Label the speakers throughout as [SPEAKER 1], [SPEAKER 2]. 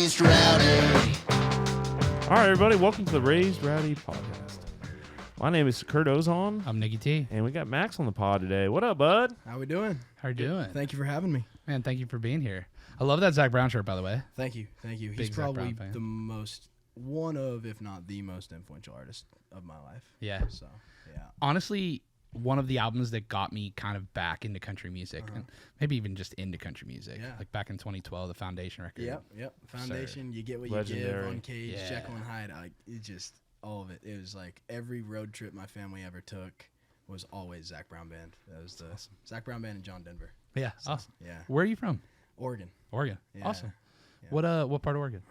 [SPEAKER 1] Raised Rowdy.
[SPEAKER 2] All right, everybody, welcome to the Raised Rowdy podcast. My name is Kurt Ozan.
[SPEAKER 3] I'm Nicky T.
[SPEAKER 2] And we got Max on the pod today. What up, bud?
[SPEAKER 4] How we doing?
[SPEAKER 3] How are you doing?
[SPEAKER 4] Thank you for having me.
[SPEAKER 3] Man, thank you for being here. I love that Zach Brown shirt, by the way.
[SPEAKER 4] Thank you. He's
[SPEAKER 3] Big Zac
[SPEAKER 4] probably
[SPEAKER 3] Brown fan.
[SPEAKER 4] the most, one of, if not the most influential artist of my life.
[SPEAKER 3] Yeah.
[SPEAKER 4] So, yeah.
[SPEAKER 3] Honestly, one of the albums that got me kind of back into country music, and maybe even just into country music.
[SPEAKER 4] Yeah.
[SPEAKER 3] Like back in 2012, the Foundation record.
[SPEAKER 4] Yep. Foundation, You Get What
[SPEAKER 2] Legendary.
[SPEAKER 4] You Give, Uncaged,
[SPEAKER 3] Yeah.
[SPEAKER 4] Jekyll and Hyde. It just, all of it. It was like every road trip my family ever took was always Zac Brown Band. That was the Zac Brown Band and John Denver.
[SPEAKER 3] Yeah,
[SPEAKER 4] So,
[SPEAKER 3] awesome.
[SPEAKER 4] Yeah.
[SPEAKER 3] Where are you from?
[SPEAKER 4] Oregon.
[SPEAKER 3] Oregon.
[SPEAKER 4] Yeah.
[SPEAKER 3] Awesome.
[SPEAKER 4] Yeah.
[SPEAKER 3] What part of Oregon?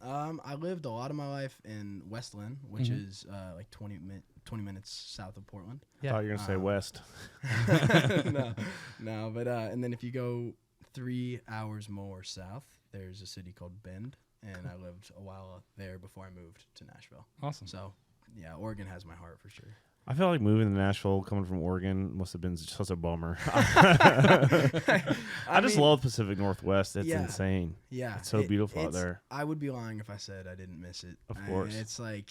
[SPEAKER 4] I lived a lot of my life in West Lynn, which
[SPEAKER 3] Mhm.
[SPEAKER 4] is like 20 minutes south of Portland.
[SPEAKER 2] I thought you were going to say West.
[SPEAKER 4] no, but and then if you go 3 hours more south, there's a city called Bend, and I lived a while there before I moved to Nashville.
[SPEAKER 3] Awesome.
[SPEAKER 4] So, yeah, Oregon has my heart for sure.
[SPEAKER 2] I feel like moving to Nashville, coming from Oregon, must have been such a bummer. I just love Pacific Northwest. It's insane.
[SPEAKER 4] Yeah,
[SPEAKER 2] It's so beautiful out there.
[SPEAKER 4] I would be lying if I said I didn't miss it.
[SPEAKER 2] Of course.
[SPEAKER 4] It's like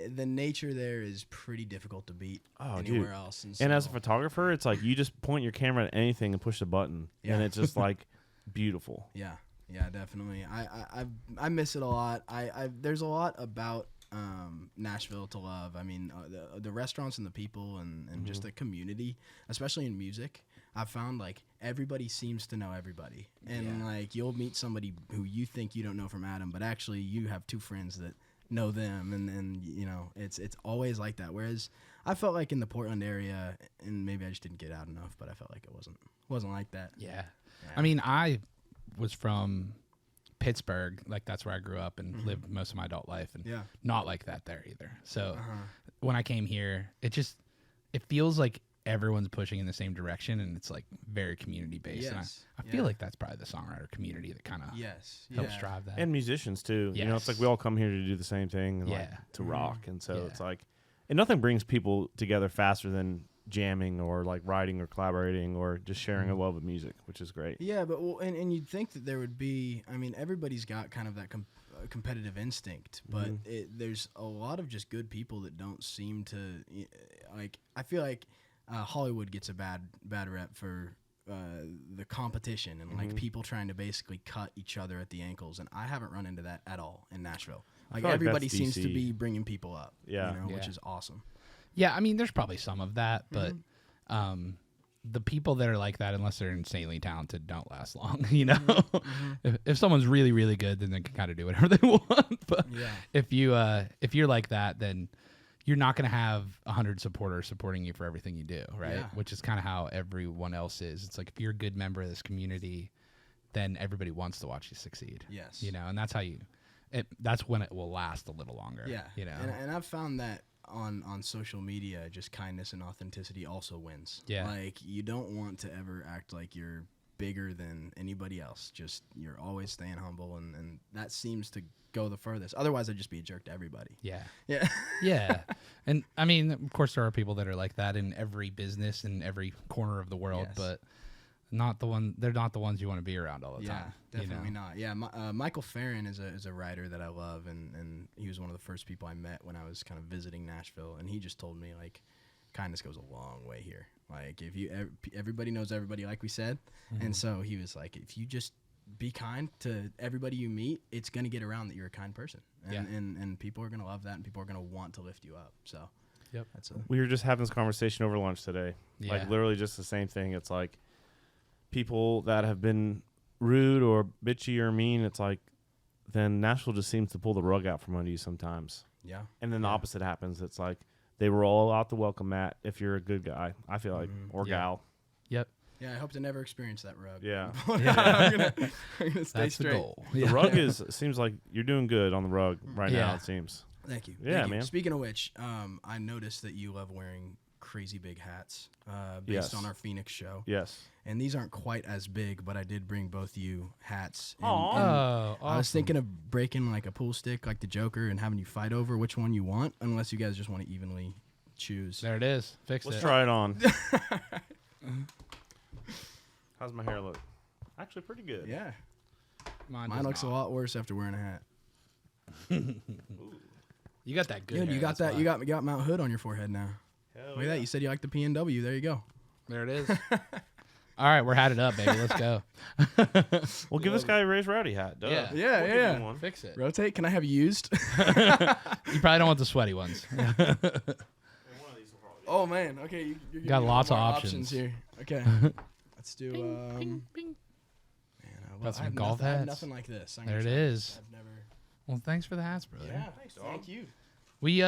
[SPEAKER 4] the nature there is pretty difficult to beat
[SPEAKER 2] Oh,
[SPEAKER 4] anywhere
[SPEAKER 2] dude.
[SPEAKER 4] else.
[SPEAKER 2] And
[SPEAKER 4] so,
[SPEAKER 2] as a photographer, it's like you just point your camera at anything and push the button,
[SPEAKER 4] Yeah.
[SPEAKER 2] and it's just like beautiful.
[SPEAKER 4] Yeah, definitely. I miss it a lot. There's a lot about Nashville to love. I mean, the restaurants and the people and just the community, especially in music. I've found like everybody seems to know everybody, and like you'll meet somebody who you think you don't know from Adam, but actually you have two friends that know them, and you know it's always like that. Whereas I felt like in the Portland area, and maybe I just didn't get out enough, but I felt like it wasn't like that.
[SPEAKER 3] Yeah. I mean, I was from Pittsburgh, like that's where I grew up and lived most of my adult life, and not like that there either. So when I came here, it feels like everyone's pushing in the same direction, and it's like very community based. And I feel like that's probably the songwriter community that kind of helps drive that.
[SPEAKER 2] And musicians too. You know, it's like we all come here to do the same thing, and like to rock. And so it's like, and nothing brings people together faster than jamming or like writing or collaborating or just sharing a love of music, which is great.
[SPEAKER 4] Yeah, but and you'd think that there would be. I mean, everybody's got kind of that competitive instinct, but there's a lot of just good people that don't seem to like. I feel like Hollywood gets a bad rep for the competition and like people trying to basically cut each other at the ankles, and I haven't run into that at all in Nashville. Like
[SPEAKER 2] feel like
[SPEAKER 4] everybody
[SPEAKER 2] that's
[SPEAKER 4] seems to
[SPEAKER 2] DC.
[SPEAKER 4] be bringing people up,
[SPEAKER 2] Yeah.
[SPEAKER 4] which is awesome.
[SPEAKER 3] Yeah, I mean, there's probably some of that, but the people that are like that, unless they're insanely talented, don't last long. You know, if someone's really, really good, then they can kind of do whatever they want. But if you're like that, then you're not going to have 100 supporters supporting you for everything you do, right?
[SPEAKER 4] Yeah.
[SPEAKER 3] Which is kind of how everyone else is. It's like if you're a good member of this community, then everybody wants to watch you succeed.
[SPEAKER 4] Yes,
[SPEAKER 3] you know, and that's how that's when it will last a little longer.
[SPEAKER 4] Yeah,
[SPEAKER 3] you know,
[SPEAKER 4] and I've found that on social media, just kindness and authenticity also wins.
[SPEAKER 3] Yeah,
[SPEAKER 4] like you don't want to ever act like you're bigger than anybody else. Just you're always staying humble, and that seems to go the furthest. Otherwise, I'd just be a jerk to everybody.
[SPEAKER 3] Yeah,
[SPEAKER 4] yeah,
[SPEAKER 3] yeah. And I mean, of course, there are people that are like that in every business in every corner of the world, but they're not the ones you want to be around all the time.
[SPEAKER 4] Definitely not. Yeah, Michael Farron is a writer that I love, and he was one of the first people I met when I was kind of visiting Nashville, and he just told me like kindness goes a long way here. Like if everybody knows everybody, like we said, and so he was like, if you just be kind to everybody you meet, it's gonna get around that you're a kind person, and people are gonna love that, and people are gonna want to lift you up. So,
[SPEAKER 2] We were just having this conversation over lunch today, like literally just the same thing. It's like people that have been rude or bitchy or mean. It's like then Nashville just seems to pull the rug out from under you sometimes.
[SPEAKER 4] Yeah,
[SPEAKER 2] and then the opposite happens. It's like they roll out the welcome mat if you're a good guy. I feel like or gal.
[SPEAKER 3] Yep.
[SPEAKER 4] Yeah, I hope to never experience that rug.
[SPEAKER 2] Yeah.
[SPEAKER 4] I'm gonna stay
[SPEAKER 3] That's
[SPEAKER 4] straight.
[SPEAKER 3] the goal.
[SPEAKER 2] The rug seems like you're doing good on the rug right now, it seems.
[SPEAKER 4] Thank you.
[SPEAKER 2] Yeah,
[SPEAKER 4] Thank you.
[SPEAKER 2] man.
[SPEAKER 4] Speaking of which, I noticed that you love wearing crazy big hats based on our Phoenix show.
[SPEAKER 2] Yes.
[SPEAKER 4] And these aren't quite as big, but I did bring both you hats. And,
[SPEAKER 2] Aw.
[SPEAKER 4] and
[SPEAKER 3] Oh,
[SPEAKER 4] I was thinking of breaking like a pool stick like the Joker and having you fight over which one you want, unless you guys just want to evenly choose.
[SPEAKER 3] There it is. Fixed
[SPEAKER 2] Let's
[SPEAKER 3] it.
[SPEAKER 2] try it on. How's my hair look? Actually, pretty good.
[SPEAKER 4] Yeah. Mine looks a lot worse after wearing a hat.
[SPEAKER 3] You got that good.
[SPEAKER 4] Dude, you got that. Why. You got Mount Hood on your forehead now. Look at that. You said you like the PNW. There you go.
[SPEAKER 3] There it is. All right, we're hatted up, baby. Let's go.
[SPEAKER 2] We'll give this guy a Raise Rowdy hat. Duh.
[SPEAKER 4] Yeah.
[SPEAKER 2] One.
[SPEAKER 3] Fix it.
[SPEAKER 4] Rotate. Can I have used?
[SPEAKER 3] You probably don't want the sweaty ones.
[SPEAKER 4] Oh man. Okay, you
[SPEAKER 3] got lots of options
[SPEAKER 4] here. Okay. Let's do.
[SPEAKER 3] Bing, bing.
[SPEAKER 4] Man,
[SPEAKER 3] got some golf hats.
[SPEAKER 4] I have nothing like this.
[SPEAKER 3] There it is.
[SPEAKER 4] I've never.
[SPEAKER 3] Well, thanks for the hats, brother.
[SPEAKER 4] Yeah. Thank you.
[SPEAKER 3] We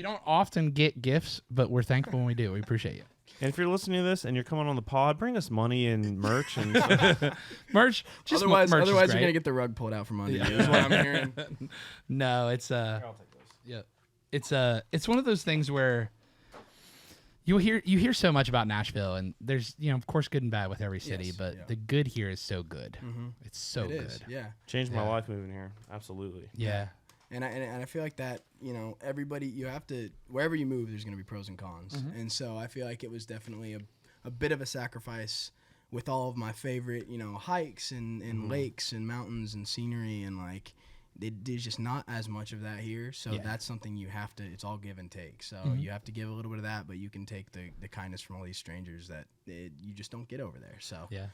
[SPEAKER 3] don't often get gifts, but we're thankful when we do. We appreciate you.
[SPEAKER 2] And if you're listening to this and you're coming on the pod, bring us money and merch and
[SPEAKER 3] merch.
[SPEAKER 4] Just otherwise you're gonna get the rug pulled out from under you. Is what I'm hearing.
[SPEAKER 3] No, it's
[SPEAKER 2] Here, I'll take this.
[SPEAKER 3] Yeah, it's one of those things where you hear so much about Nashville, and there's of course good and bad with every city, but the good here is so good. Mm-hmm. It's so good.
[SPEAKER 4] Yeah,
[SPEAKER 2] changed my life moving here. Absolutely.
[SPEAKER 3] Yeah.
[SPEAKER 4] And I feel like that, everybody, you have to, wherever you move, there's going to be pros and cons. Mm-hmm. And so I feel like it was definitely a bit of a sacrifice with all of my favorite, hikes and lakes and mountains and scenery. And like, there's just not as much of that here. So that's something you have to, it's all give and take. So you have to give a little bit of that, but you can take the kindness from all these strangers that you just don't get over there. So yeah.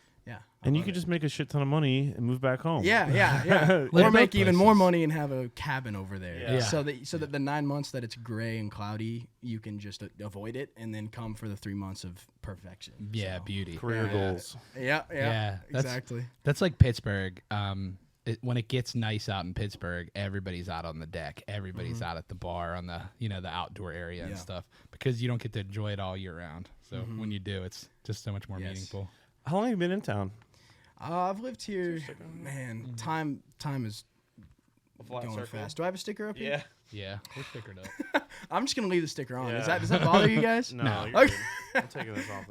[SPEAKER 2] And you could just make a shit ton of money and move back home.
[SPEAKER 4] Yeah. Or make even more money and have a cabin over there. Yeah. So that the 9 months that it's gray and cloudy, you can just avoid it and then come for the 3 months of perfection.
[SPEAKER 3] Yeah, beauty.
[SPEAKER 2] Career goals.
[SPEAKER 4] Yeah. Exactly.
[SPEAKER 3] That's like Pittsburgh. When it gets nice out in Pittsburgh, everybody's out on the deck. Everybody's out at the bar on the the outdoor area and stuff, because you don't get to enjoy it all year round. So when you do, it's just so much more meaningful.
[SPEAKER 2] How long have you been in town?
[SPEAKER 4] I've lived here, man. Time is going fast. Do I have a sticker up here?
[SPEAKER 3] Yeah, we're stickered up.
[SPEAKER 4] I'm just gonna leave the sticker on. Does that bother you guys?
[SPEAKER 2] No. You're good. I'm taking this off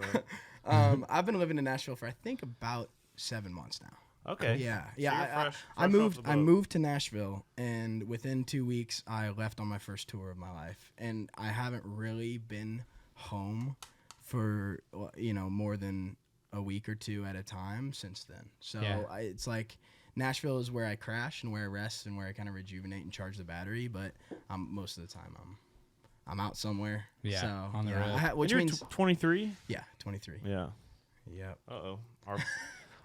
[SPEAKER 2] though.
[SPEAKER 4] I've been living in Nashville for I think about 7 months now.
[SPEAKER 2] Okay.
[SPEAKER 4] Yeah. I moved to Nashville, and within 2 weeks I left on my first tour of my life, and I haven't really been home for more than a week or two at a time since then. So it's like Nashville is where I crash and where I rest and where I kind of rejuvenate and charge the battery. But most of the time I'm out somewhere.
[SPEAKER 3] Yeah,
[SPEAKER 4] so,
[SPEAKER 3] on the road.
[SPEAKER 2] Which means 23.
[SPEAKER 4] Yeah, 23.
[SPEAKER 2] Yeah.
[SPEAKER 4] Yep.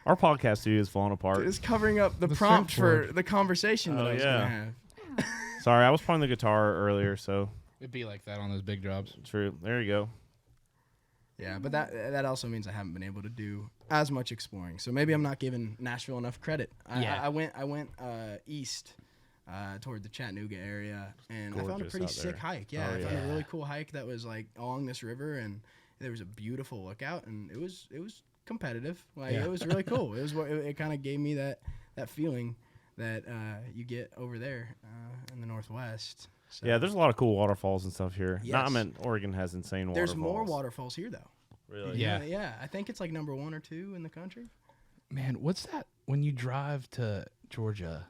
[SPEAKER 2] Our podcast studio is falling apart.
[SPEAKER 4] It's covering up the prompt for the conversation that I was gonna have.
[SPEAKER 2] Sorry, I was playing the guitar earlier, so
[SPEAKER 3] it'd be like that on those big jobs.
[SPEAKER 2] True. There you go.
[SPEAKER 4] Yeah, but that also means I haven't been able to do as much exploring. So maybe I'm not giving Nashville enough credit. I went east toward the Chattanooga area, and I found a pretty sick hike. Yeah, I found a really cool hike that was like along this river, and there was a beautiful lookout, and it was competitive. Like it was really cool. It kind of gave me that feeling that you get over there in the Northwest. So.
[SPEAKER 2] Yeah, there's a lot of cool waterfalls and stuff here.
[SPEAKER 4] Yes.
[SPEAKER 2] I mean, Oregon has insane waterfalls.
[SPEAKER 4] There's more waterfalls here, though.
[SPEAKER 2] Really?
[SPEAKER 4] Yeah. I think it's like number 1 or 2 in the country.
[SPEAKER 3] Man, what's that? When you drive to Georgia,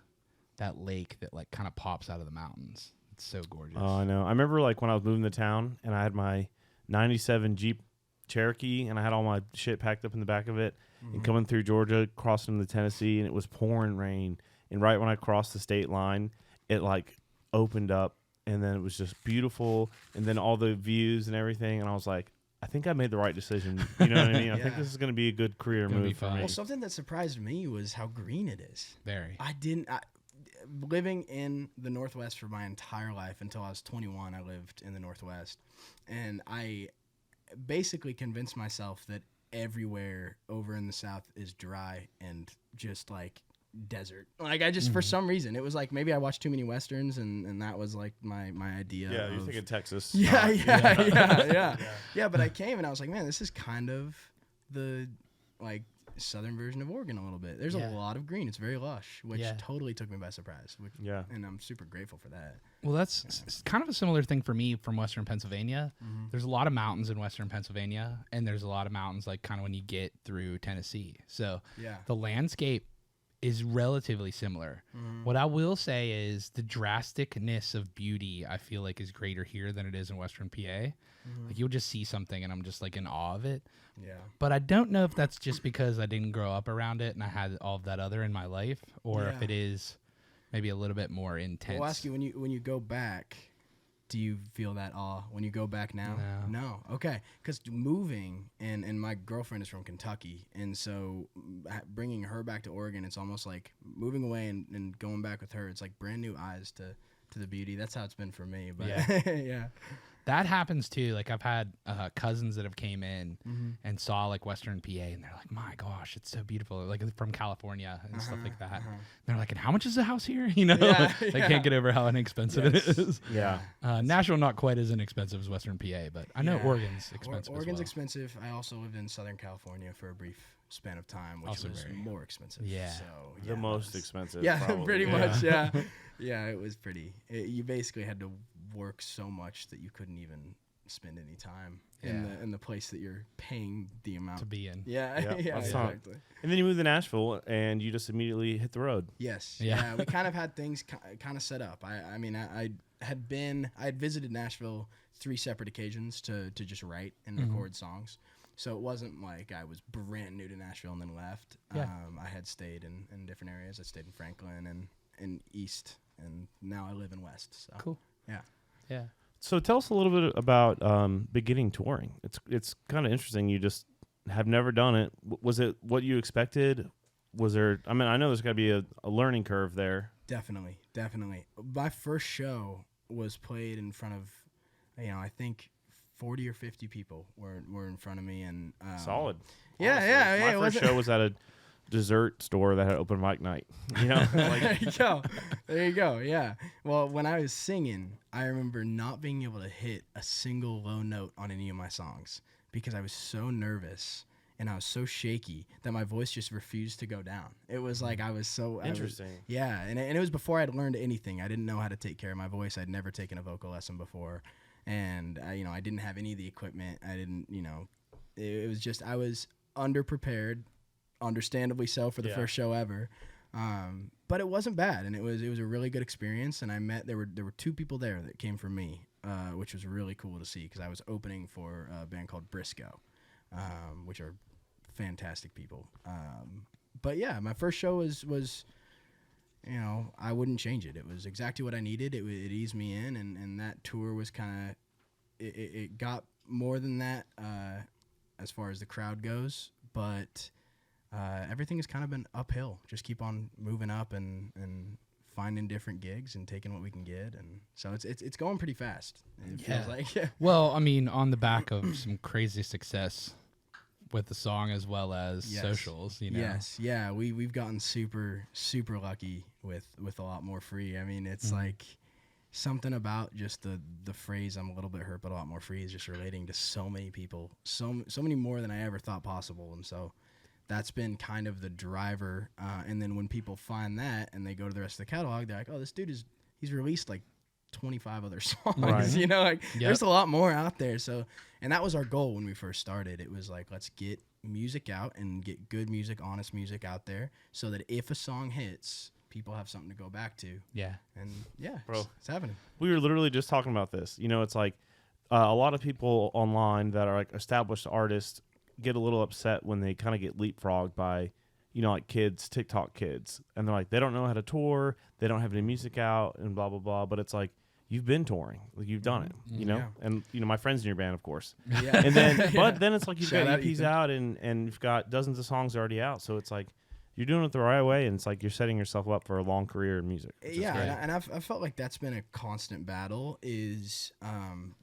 [SPEAKER 3] that lake that like kind of pops out of the mountains. It's so gorgeous.
[SPEAKER 2] Oh, I know. I remember like when I was moving to town and I had my 97 Jeep Cherokee and I had all my shit packed up in the back of it and coming through Georgia, crossing into Tennessee, and it was pouring rain. And right when I crossed the state line, it like opened up. And then it was just beautiful, and then all the views and everything, and I was like, I think I made the right decision. You know what I mean? I think this is going to be a good career move for me.
[SPEAKER 4] Well, something that surprised me was how green it is.
[SPEAKER 3] Very.
[SPEAKER 4] Living in the Northwest for my entire life until I was 21, I lived in the Northwest, and I basically convinced myself that everywhere over in the South is dry and just like desert. Like I just for some reason it was like maybe I watched too many westerns and that was like my idea.
[SPEAKER 2] Yeah, you're thinking Texas.
[SPEAKER 4] Yeah. But I came and I was like, man, this is kind of the like southern version of Oregon a little bit. There's a lot of green. It's very lush, which totally took me by surprise. And I'm super grateful for that.
[SPEAKER 3] Well, that's kind of a similar thing for me from Western Pennsylvania. There's a lot of mountains in Western Pennsylvania, and there's a lot of mountains like kind of when you get through Tennessee. So the landscape is relatively similar. What I will say is the drasticness of beauty I feel like is greater here than it is in Western PA. Like you'll just see something and I'm just like in awe of it.
[SPEAKER 4] Yeah.
[SPEAKER 3] But I don't know if that's just because I didn't grow up around it and I had all of that other in my life, or if it is maybe a little bit more intense.
[SPEAKER 4] Well, I'll ask you, when you go back, do you feel that awe when you go back now? No. Okay. Because moving, and my girlfriend is from Kentucky, and so bringing her back to Oregon, it's almost like moving away and going back with her. It's like brand new eyes to the beauty. That's how it's been for me. But yeah.
[SPEAKER 3] That happens too. Like I've had cousins that have came in and saw like Western PA, and they're like, "My gosh, it's so beautiful!" Like from California and stuff like that. And they're like, "And how much is the house here?" You know, they can't get over how inexpensive it is.
[SPEAKER 2] Yeah,
[SPEAKER 3] Nashville not quite as inexpensive as Western PA, but I know Oregon's expensive.
[SPEAKER 4] Oregon's expensive. I also lived in Southern California for a brief span of time, which
[SPEAKER 3] also
[SPEAKER 4] was more expensive.
[SPEAKER 3] Yeah,
[SPEAKER 4] so
[SPEAKER 2] the most expensive.
[SPEAKER 4] Yeah,
[SPEAKER 2] probably.
[SPEAKER 4] pretty much. Yeah, yeah, it was pretty. You basically had to work so much that you couldn't even spend any time in the place that you're paying the amount
[SPEAKER 3] to be in.
[SPEAKER 4] Yeah, exactly.
[SPEAKER 2] And then you moved to Nashville, and you just immediately hit the road.
[SPEAKER 4] Yes. Yeah. We kind of had things kind of set up. I had visited Nashville 3 separate occasions to just write and record songs. So it wasn't like I was brand new to Nashville and then left.
[SPEAKER 3] Yeah.
[SPEAKER 4] I had stayed in different areas. I stayed in Franklin and in East, and now I live in West. So
[SPEAKER 3] cool. Yeah.
[SPEAKER 2] So tell us a little bit about beginning touring. It's kind of interesting. You just have never done it. Was it what you expected? Was there? I mean, I know there's got to be a learning curve there.
[SPEAKER 4] Definitely. My first show was played in front of, I think 40 or 50 people were in front of me, and
[SPEAKER 2] solid.
[SPEAKER 4] Yeah.
[SPEAKER 2] My first show was at a dessert store that had open mic night. You know,
[SPEAKER 4] there you go. Yeah. Well, when I was singing, I remember not being able to hit a single low note on any of my songs because I was so nervous and I was so shaky that my voice just refused to go down. It was like I was so
[SPEAKER 2] interesting.
[SPEAKER 4] And it was before I'd learned anything. I didn't know how to take care of my voice. I'd never taken a vocal lesson before, and I didn't have any of the equipment. I didn't. It was just I was underprepared. Understandably so for the first show ever, but it wasn't bad, and it was a really good experience. And I met there were 2 people there that came from me, which was really cool to see because I was opening for a band called Briscoe, which are fantastic people. But yeah, my first show was I wouldn't change it. It was exactly what I needed. It eased me in, and that tour was kind of it got more than that as far as the crowd goes, but. Everything has kind of been uphill. Just keep on moving up and finding different gigs and taking what we can get, and so it's going pretty fast. It feels like.
[SPEAKER 3] Well, I mean, on the back of some crazy success with the song as well as socials,
[SPEAKER 4] Yes, yeah, we've gotten super lucky with a lot more free. I mean, it's like something about just the phrase "I'm a little bit hurt, but a lot more free" is just relating to so many people, so many more than I ever thought possible, and so. That's been kind of the driver, and then when people find that and they go to the rest of the catalog, they're like, "Oh, this dude he's released like 25 other songs." Right. There's a lot more out there. So, and that was our goal when we first started. It was like, let's get music out and get good music, honest music out there, so that if a song hits, people have something to go back to.
[SPEAKER 3] Yeah,
[SPEAKER 4] and
[SPEAKER 2] bro,
[SPEAKER 4] it's happening.
[SPEAKER 2] We were literally just talking about this. It's like a lot of people online that are like established artists. Get a little upset when they kind of get leapfrogged by, like kids, TikTok kids. And they're like, they don't know how to tour. They don't have any music out and blah, blah, blah. But it's like, you've been touring. Like, you've done it, Yeah. And, my friend's in your band, of course. Yeah. And then, but then it's like you've got EPs out and you've got dozens of songs already out. So it's like, you're doing it the right way. And it's like you're setting yourself up for a long career in music.
[SPEAKER 4] And I've felt like that's been a constant battle is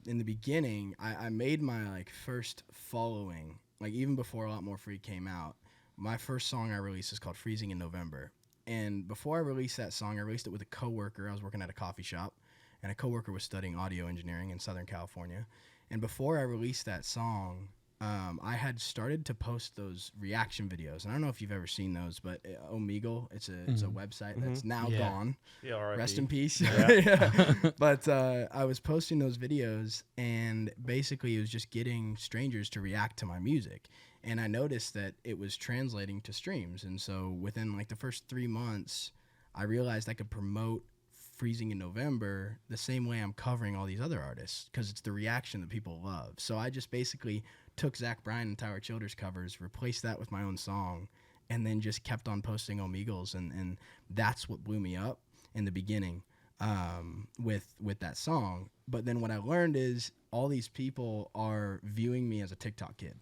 [SPEAKER 4] in the beginning, I made my first following. Like, even before A Lot More Free came out, my first song I released is called Freezing in November. And before I released that song, I released it with a coworker. I was working at a coffee shop, and a coworker was studying audio engineering in Southern California. And before I released that song, I had started to post those reaction videos. And I don't know if you've ever seen those, but Omegle, it's a website that's now gone.
[SPEAKER 2] Yeah, R.I.P.
[SPEAKER 4] Rest in peace.
[SPEAKER 2] Yeah.
[SPEAKER 4] But I was posting those videos, and basically it was just getting strangers to react to my music. And I noticed that it was translating to streams. And so within like the first 3 months, I realized I could promote Freezing in November the same way I'm covering all these other artists, because it's the reaction that people love. So I just basically took Zach Bryan and Tyler Childers covers, replaced that with my own song, and then just kept on posting Omegles. And that's what blew me up in the beginning with that song. But then what I learned is all these people are viewing me as a TikTok kid.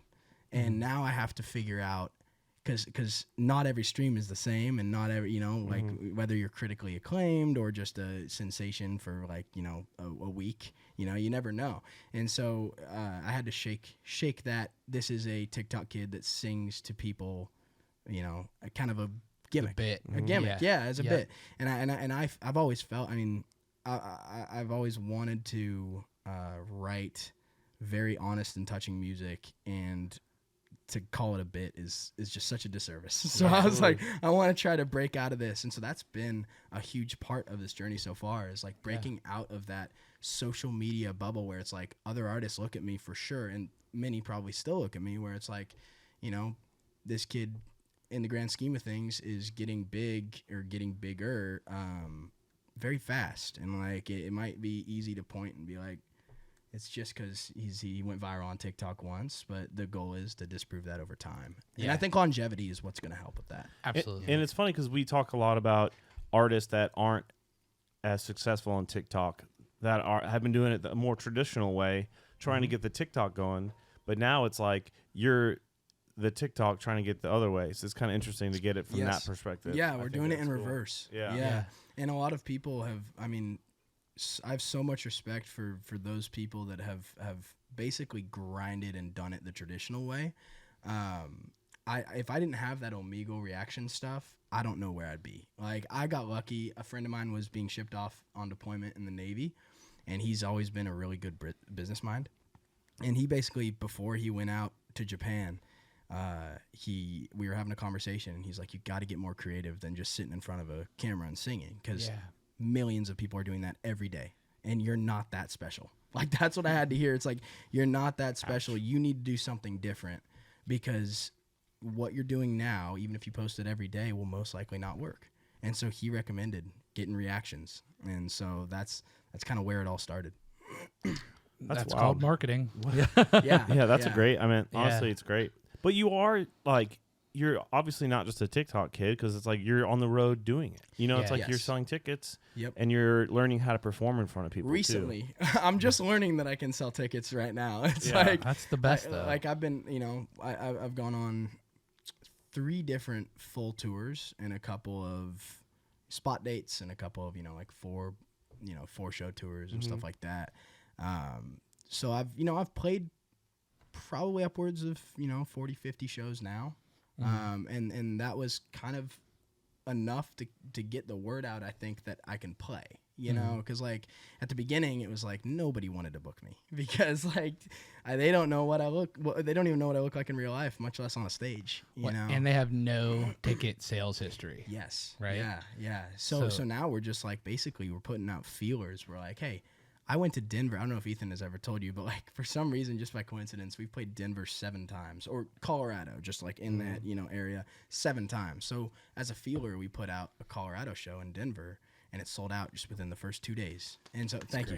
[SPEAKER 4] And now I have to figure out, because not every stream is the same, and not every, like whether you're critically acclaimed or just a sensation for like, a week, you never know. And so I had to shake that. This is a TikTok kid that sings to people, a kind of a gimmick, a gimmick. Yeah, as a bit. And I've always felt, I've always wanted to write very honest and touching music, and to call it a bit is just such a disservice. So I was like, I want to try to break out of this. And so that's been a huge part of this journey so far, is like breaking out of that social media bubble where it's like other artists look at me for sure, and many probably still look at me, where it's like, this kid in the grand scheme of things is getting big or getting bigger very fast. And like it might be easy to point and be like, it's just because he went viral on TikTok once, but the goal is to disprove that over time. Yeah. And I think longevity is what's going to help with that.
[SPEAKER 3] Absolutely.
[SPEAKER 2] And it's funny because we talk a lot about artists that aren't as successful on TikTok, that have been doing it the more traditional way, trying to get the TikTok going. But now it's like you're the TikTok trying to get the other way. So it's kind of interesting to get it from that perspective.
[SPEAKER 4] Yeah, we're doing it in reverse.
[SPEAKER 2] Yeah.
[SPEAKER 4] And a lot of people have, I have so much respect for those people that have basically grinded and done it the traditional way. If I didn't have that Omegle reaction stuff, I don't know where I'd be. Like, I got lucky. A friend of mine was being shipped off on deployment in the Navy, and he's always been a really good business mind. And he basically, before he went out to Japan, we were having a conversation, and he's like, you got to get more creative than just sitting in front of a camera and singing, because millions of people are doing that every day, and you're not that special. Like, that's what I had to hear. It's like, you're not that special. You need to do something different, because what you're doing now, even if you post it every day, will most likely not work. And so he recommended getting reactions, and so that's kind of where it all started.
[SPEAKER 3] That's called marketing.
[SPEAKER 2] Yeah, that's a great. Honestly, it's great. But you are like, you're obviously not just a TikTok kid, because it's like you're on the road doing it. It's like you're selling tickets, and you're learning how to perform in front of people.
[SPEAKER 4] Recently, I'm just learning that I can sell tickets right now. It's like,
[SPEAKER 3] that's the best though.
[SPEAKER 4] Like, I've been, I've gone on 3 different full tours and a couple of spot dates and a couple of, like 4 show tours and stuff like that. So I've played probably upwards of 40, 50 shows now. And that was kind of enough to get the word out, I think, that I can play, because like at the beginning it was like nobody wanted to book me, because like they don't know what they don't even know what I look like in real life, much less on a stage,
[SPEAKER 3] and they have no ticket sales history.
[SPEAKER 4] Yes.
[SPEAKER 3] Right.
[SPEAKER 4] Yeah. So now we're just like, basically we're putting out feelers. We're like, hey, I went to Denver. I don't know if Ethan has ever told you, but like for some reason, just by coincidence, we played Denver 7 times, or Colorado, just like in that, area 7 times. So as a feeler, we put out a Colorado show in Denver, and it sold out just within the first 2 days. And so thank you.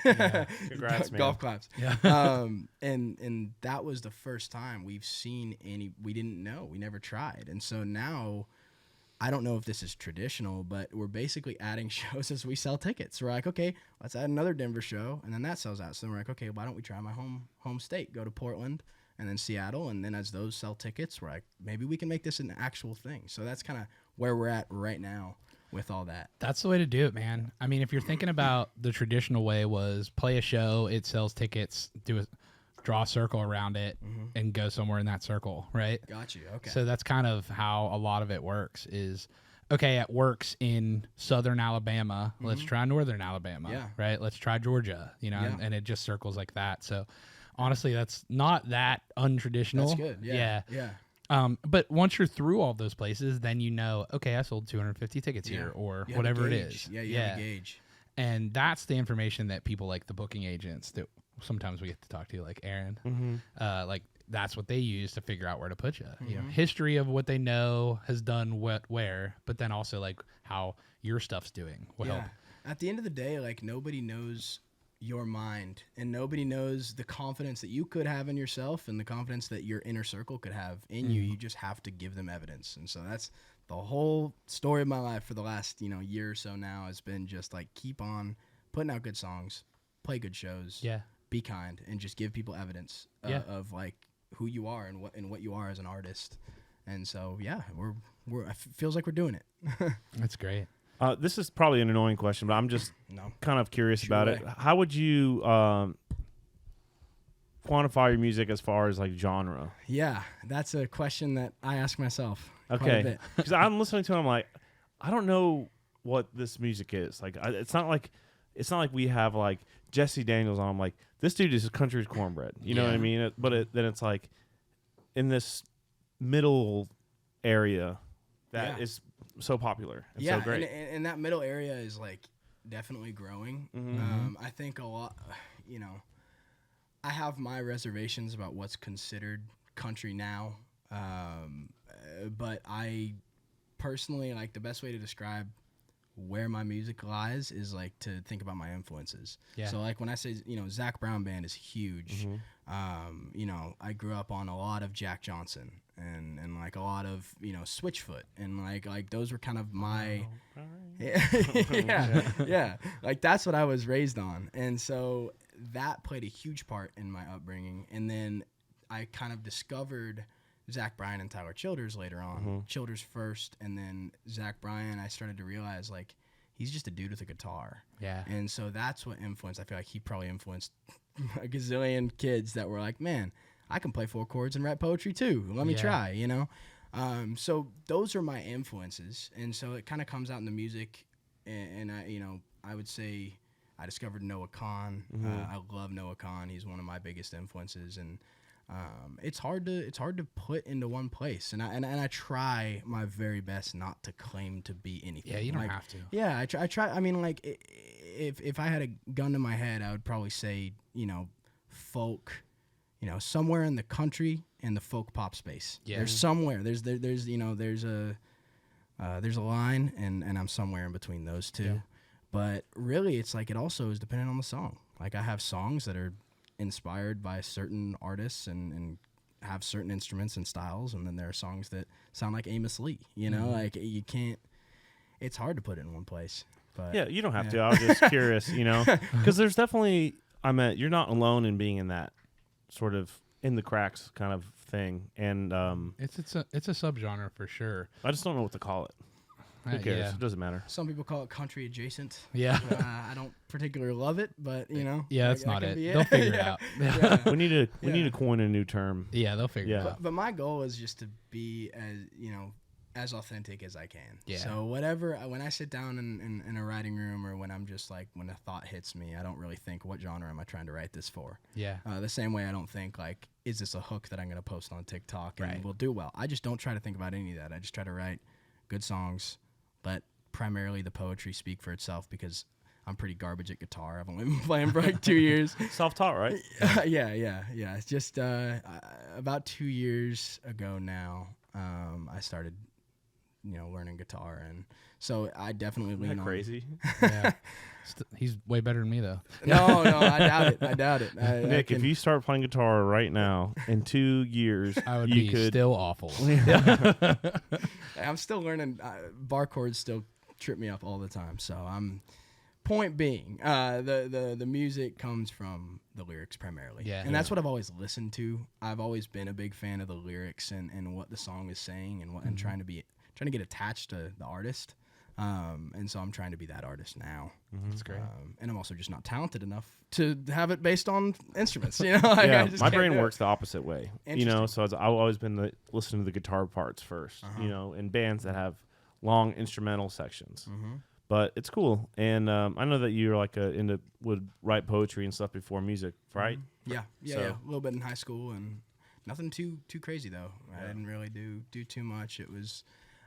[SPEAKER 2] Yeah. Congrats, man.
[SPEAKER 4] Golf claps. Yeah. And that was the first time we've seen we didn't know. We never tried. And so now, I don't know if this is traditional, but we're basically adding shows as we sell tickets. We're like, okay, let's add another Denver show, and then that sells out. So we're like, okay, why don't we try my home state, go to Portland, and then Seattle, and then as those sell tickets, we're like, maybe we can make this an actual thing. So that's kind of where we're at right now with all that.
[SPEAKER 3] That's the way to do it, man. If you're thinking about the traditional way was play a show, it sells tickets, draw a circle around it, and go somewhere in that circle, right?
[SPEAKER 4] Got you. Okay.
[SPEAKER 3] So that's kind of how a lot of it works is, okay, it works in southern Alabama. Let's try northern Alabama, right? Let's try Georgia, and it just circles like that. So honestly, that's not that untraditional.
[SPEAKER 4] That's good. Yeah.
[SPEAKER 3] But once you're through all those places, then okay, I sold 250 tickets here, or whatever it is.
[SPEAKER 4] Yeah, you have a gauge.
[SPEAKER 3] And that's the information that people like the booking agents that sometimes we get to talk to, like Aaron, like that's what they use to figure out where to put you. You know, history of what they know has done what where, but then also like how your stuff's doing will help.
[SPEAKER 4] At the end of the day, like nobody knows your mind, and nobody knows the confidence that you could have in yourself and the confidence that your inner circle could have in you. You just have to give them evidence. And so that's the whole story of my life for the last, year or so now has been just like keep on putting out good songs, play good shows, be kind, and just give people evidence of like who you are and what you are as an artist. And so it feels like we're doing it.
[SPEAKER 3] That's great.
[SPEAKER 2] This is probably an annoying question, but I'm just kind of curious about it. How would you quantify your music as far as like genre?
[SPEAKER 4] Yeah, that's a question that I ask myself.
[SPEAKER 2] Okay, because I'm listening to it, I'm like, I don't know what this music is. Like, it's not like we have like Jesse Daniels on. I'm like, this dude is country's cornbread. You know what I mean? Then it's like in this middle area that is so popular and so great.
[SPEAKER 4] And that middle area is like definitely growing. I think a lot, I have my reservations about what's considered country now. But I personally, like, the best way to describe where my music lies is like to think about my influences. So like when I say, Zach Brown Band is huge. I grew up on a lot of Jack Johnson and like a lot of, Switchfoot, and like those were kind of my, like that's what I was raised on. And so that played a huge part in my upbringing. And then I kind of discovered Zach Bryan and Tyler Childers later on. Childers first, and then Zach Bryan, I started to realize, like, he's just a dude with a guitar. And so that's what influenced. I feel like he probably influenced a gazillion kids that were like, man, I can play 4 chords and write poetry too. Let me try, So those are my influences. And so it kind of comes out in the music. And I would say I discovered Noah Kahan. I love Noah Kahan. He's one of my biggest influences. And it's hard to put into one place, and I try my very best not to claim to be anything.
[SPEAKER 3] Yeah, you don't have to.
[SPEAKER 4] Yeah, I try. I mean, like, if I had a gun to my head, I would probably say, folk, somewhere in the country and the folk pop space. There's somewhere. There's a line, and I'm somewhere in between those two. But really, it's like it also is dependent on the song. Like, I have songs that are inspired by certain artists and have certain instruments and styles, and then there are songs that sound like Amos Lee. Like, you can't. It's hard to put it in one place. But
[SPEAKER 2] yeah, you don't have to. I was just curious, because there's definitely. You're not alone in being in that sort of in the cracks kind of thing, and
[SPEAKER 3] it's a subgenre for sure.
[SPEAKER 2] I just don't know what to call it. Who cares? It doesn't matter.
[SPEAKER 4] Some people call it country adjacent.
[SPEAKER 3] Yeah.
[SPEAKER 4] I don't particularly love it, but
[SPEAKER 3] Yeah, that's not it. They'll figure it out.
[SPEAKER 2] We need to coin a new term.
[SPEAKER 3] Yeah, they'll figure it out.
[SPEAKER 4] But my goal is just to be as authentic as I can.
[SPEAKER 3] Yeah.
[SPEAKER 4] So when I sit down in a writing room, or when I'm just like, when a thought hits me, I don't really think, what genre am I trying to write this for?
[SPEAKER 3] Yeah.
[SPEAKER 4] The same way I don't think, like, is this a hook that I'm going to post on TikTok and will do well? I just don't try to think about any of that. I just try to write good songs. Let primarily the poetry speak for itself, because I'm pretty garbage at guitar. I've only been playing for like 2 years.
[SPEAKER 2] Self-taught, right?
[SPEAKER 4] Yeah. It's just about 2 years ago now, I started, learning guitar, and so I definitely lean on.
[SPEAKER 2] Crazy.
[SPEAKER 3] Yeah. He's way better than me, though.
[SPEAKER 4] No, I doubt it.
[SPEAKER 2] Nick, if you start playing guitar right now, in 2 years,
[SPEAKER 3] I would be still awful.
[SPEAKER 4] I'm still learning. Bar chords still trip me up all the time. So point being, the music comes from the lyrics primarily. And that's what I've always listened to. I've always been a big fan of the lyrics and what the song is saying, and trying to get attached to the artist. And so I'm trying to be that artist now.
[SPEAKER 3] That's great.
[SPEAKER 4] And I'm also just not talented enough to have it based on instruments.
[SPEAKER 2] My brain works the opposite way. So I've always been listening to the guitar parts first. In bands that have long instrumental sections. But it's cool, and I know that you're like would write poetry and stuff before music, right?
[SPEAKER 4] Yeah. A little bit in high school, and nothing too crazy though. I didn't really do too much.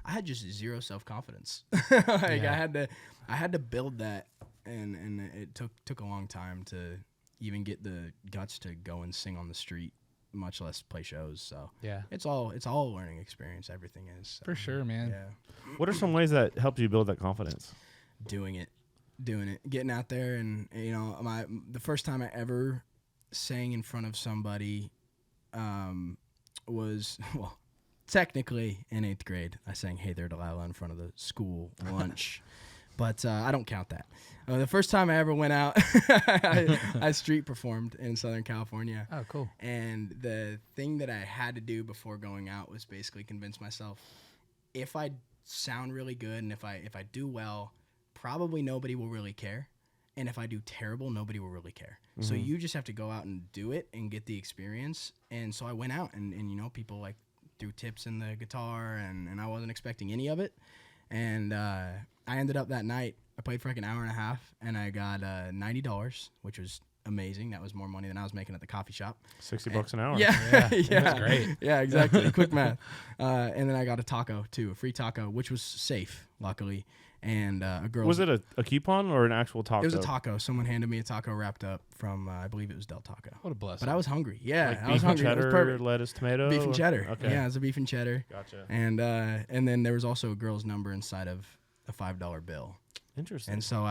[SPEAKER 4] I had just zero self-confidence. I had to build that, and it took a long time to even get the guts to go and sing on the street much less play shows. So
[SPEAKER 3] Yeah.
[SPEAKER 4] it's all a learning experience. Everything is. So,
[SPEAKER 3] For sure, man.
[SPEAKER 4] Yeah.
[SPEAKER 2] What are some ways that helped you build that confidence?
[SPEAKER 4] Doing it, getting out there, and the first time I ever sang in front of somebody was technically in 8th grade. I sang "Hey There, Delilah" in front of the school lunch, but I don't count that. The first time I ever went out, I street performed in Southern California.
[SPEAKER 3] Oh, cool.
[SPEAKER 4] And the thing that I had to do before going out was basically convince myself, if I sound really good and if I do well, probably nobody will really care. And if I do terrible, nobody will really care. Mm-hmm. So you just have to go out and do it and get the experience. And so I went out and people like threw tips in the guitar, and I wasn't expecting any of it. And I ended up that night, I played for like an hour and a half, and I got $90, which was amazing. That was more money than I was making at the coffee shop.
[SPEAKER 2] $60 an hour.
[SPEAKER 4] Yeah.
[SPEAKER 3] That's great.
[SPEAKER 4] Yeah, exactly. Quick math. And then I got a taco too, a free taco, which was safe, luckily. And a girl.
[SPEAKER 2] Was it a coupon or an actual taco?
[SPEAKER 4] It was a taco. Someone handed me a taco wrapped up from, I believe it was Del Taco.
[SPEAKER 3] What a blessing.
[SPEAKER 4] But I was hungry. Yeah,
[SPEAKER 2] like
[SPEAKER 4] I was hungry.
[SPEAKER 2] Beef and
[SPEAKER 4] It was
[SPEAKER 2] cheddar,
[SPEAKER 4] perfect.
[SPEAKER 2] lettuce, tomato?
[SPEAKER 4] Beef and cheddar.
[SPEAKER 2] Okay.
[SPEAKER 4] Yeah, it was a beef and cheddar.
[SPEAKER 2] Gotcha.
[SPEAKER 4] And then there was also a girl's number inside of a $5 bill.
[SPEAKER 2] Interesting.
[SPEAKER 4] And so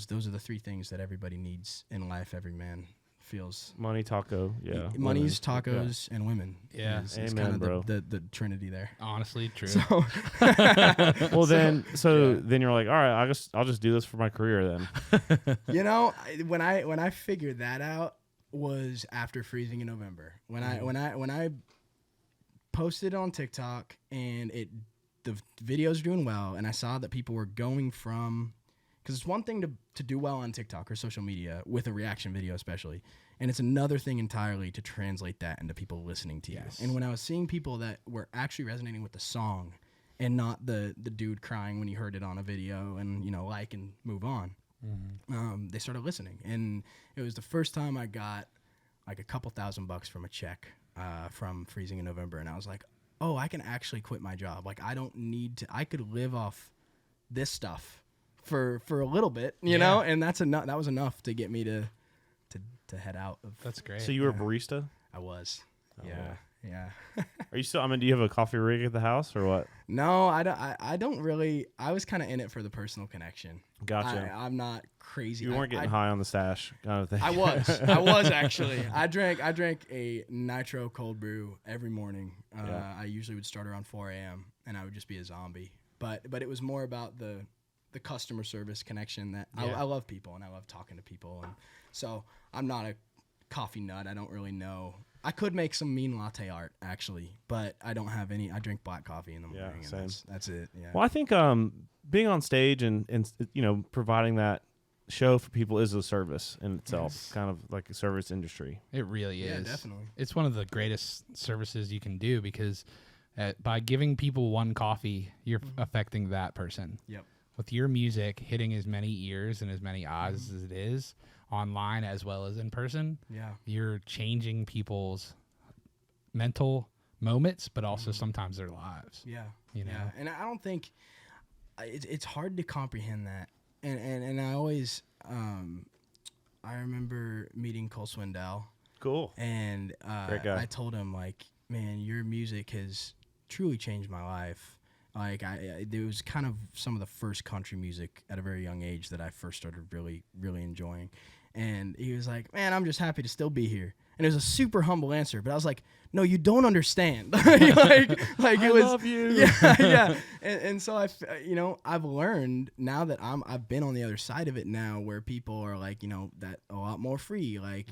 [SPEAKER 4] those are the three things that everybody needs in life. Every man feels.
[SPEAKER 2] Money, taco, yeah.
[SPEAKER 4] Money's, tacos, and women.
[SPEAKER 3] Yeah.
[SPEAKER 4] Is
[SPEAKER 2] Amen,
[SPEAKER 4] kind of
[SPEAKER 2] bro.
[SPEAKER 4] the trinity there.
[SPEAKER 3] Honestly, true.
[SPEAKER 4] So,
[SPEAKER 2] Well, then you're like, all right, I'll just do this for my career then.
[SPEAKER 4] when I figured that out was after Freezing in November. When I posted on TikTok and the videos were doing well, and I saw that people were going from, because it's one thing to do well on TikTok or social media with a reaction video especially, and it's another thing entirely to translate that into people listening to you. And when I was seeing people that were actually resonating with the song and not the dude crying when he heard it on a video and like and move on, they started listening. And it was the first time I got like a couple $1,000 from a check from Freezing in November, and I was like, oh, I can actually quit my job. Like, I don't need to. I could live off this stuff for a little bit, you know, and that's enough. That was enough to get me to head out.
[SPEAKER 3] That's great.
[SPEAKER 2] So you were a barista?
[SPEAKER 4] I was.
[SPEAKER 2] Oh,
[SPEAKER 4] Yeah.
[SPEAKER 2] Are you still? I mean, do you have a coffee rig at the house or what?
[SPEAKER 4] No, I don't really. I was kind of in it for the personal connection.
[SPEAKER 2] Gotcha.
[SPEAKER 4] I'm not crazy.
[SPEAKER 2] You weren't getting high on the stash kind of thing.
[SPEAKER 4] I was actually. I drank a nitro cold brew every morning. I usually would start around 4 a.m. and I would just be a zombie. But it was more about the customer service connection that I love people and I love talking to people, and so I'm not a coffee nut. I don't really know. I could make some mean latte art actually, but I don't have any. I drink black coffee in the morning.
[SPEAKER 2] Yeah,
[SPEAKER 4] and
[SPEAKER 2] same.
[SPEAKER 4] That's it. Yeah.
[SPEAKER 2] Well, I think being on stage and providing that show for people is a service in itself, kind of like a service industry.
[SPEAKER 3] It really is.
[SPEAKER 4] Yeah, definitely.
[SPEAKER 3] It's one of the greatest services you can do because by giving people one coffee, you're affecting that person.
[SPEAKER 4] Yep.
[SPEAKER 3] With your music hitting as many ears and as many eyes as it is online as well as in person, you're changing people's mental moments, but also sometimes their lives.
[SPEAKER 4] Yeah.
[SPEAKER 3] You know?
[SPEAKER 4] Yeah. And I don't think it's hard to comprehend that. And I always, I remember meeting Cole Swindell.
[SPEAKER 2] Cool.
[SPEAKER 4] And
[SPEAKER 2] Great guy.
[SPEAKER 4] I told him, like, man, your music has truly changed my life. Like, it was kind of some of the first country music at a very young age that I first started really, really enjoying. And he was like, man, I'm just happy to still be here. And it was a super humble answer, but I was like, no, you don't understand. like
[SPEAKER 2] I
[SPEAKER 4] it was,
[SPEAKER 2] love you.
[SPEAKER 4] Yeah. And so I've learned now that I've been on the other side of it now, where people are like, that a lot more free. Like,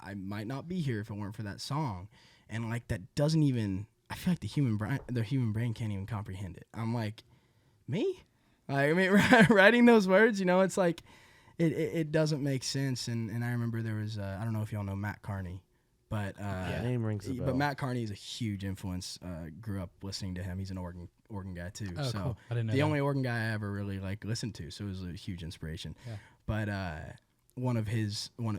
[SPEAKER 4] I might not be here if it weren't for that song. And like, that doesn't even, I feel like the human brain can't even comprehend it. I'm like, me? I mean, writing those words, it's like, it doesn't make sense. And I remember there was, I don't know if y'all know Matt Carney, but
[SPEAKER 2] name rings a bell.
[SPEAKER 4] But Matt Carney is a huge influence. Grew up listening to him. He's an organ guy too.
[SPEAKER 3] Oh,
[SPEAKER 4] so
[SPEAKER 3] cool. I didn't know
[SPEAKER 4] the
[SPEAKER 3] that.
[SPEAKER 4] only organ guy I ever really listened to. So it was a huge inspiration. Yeah. But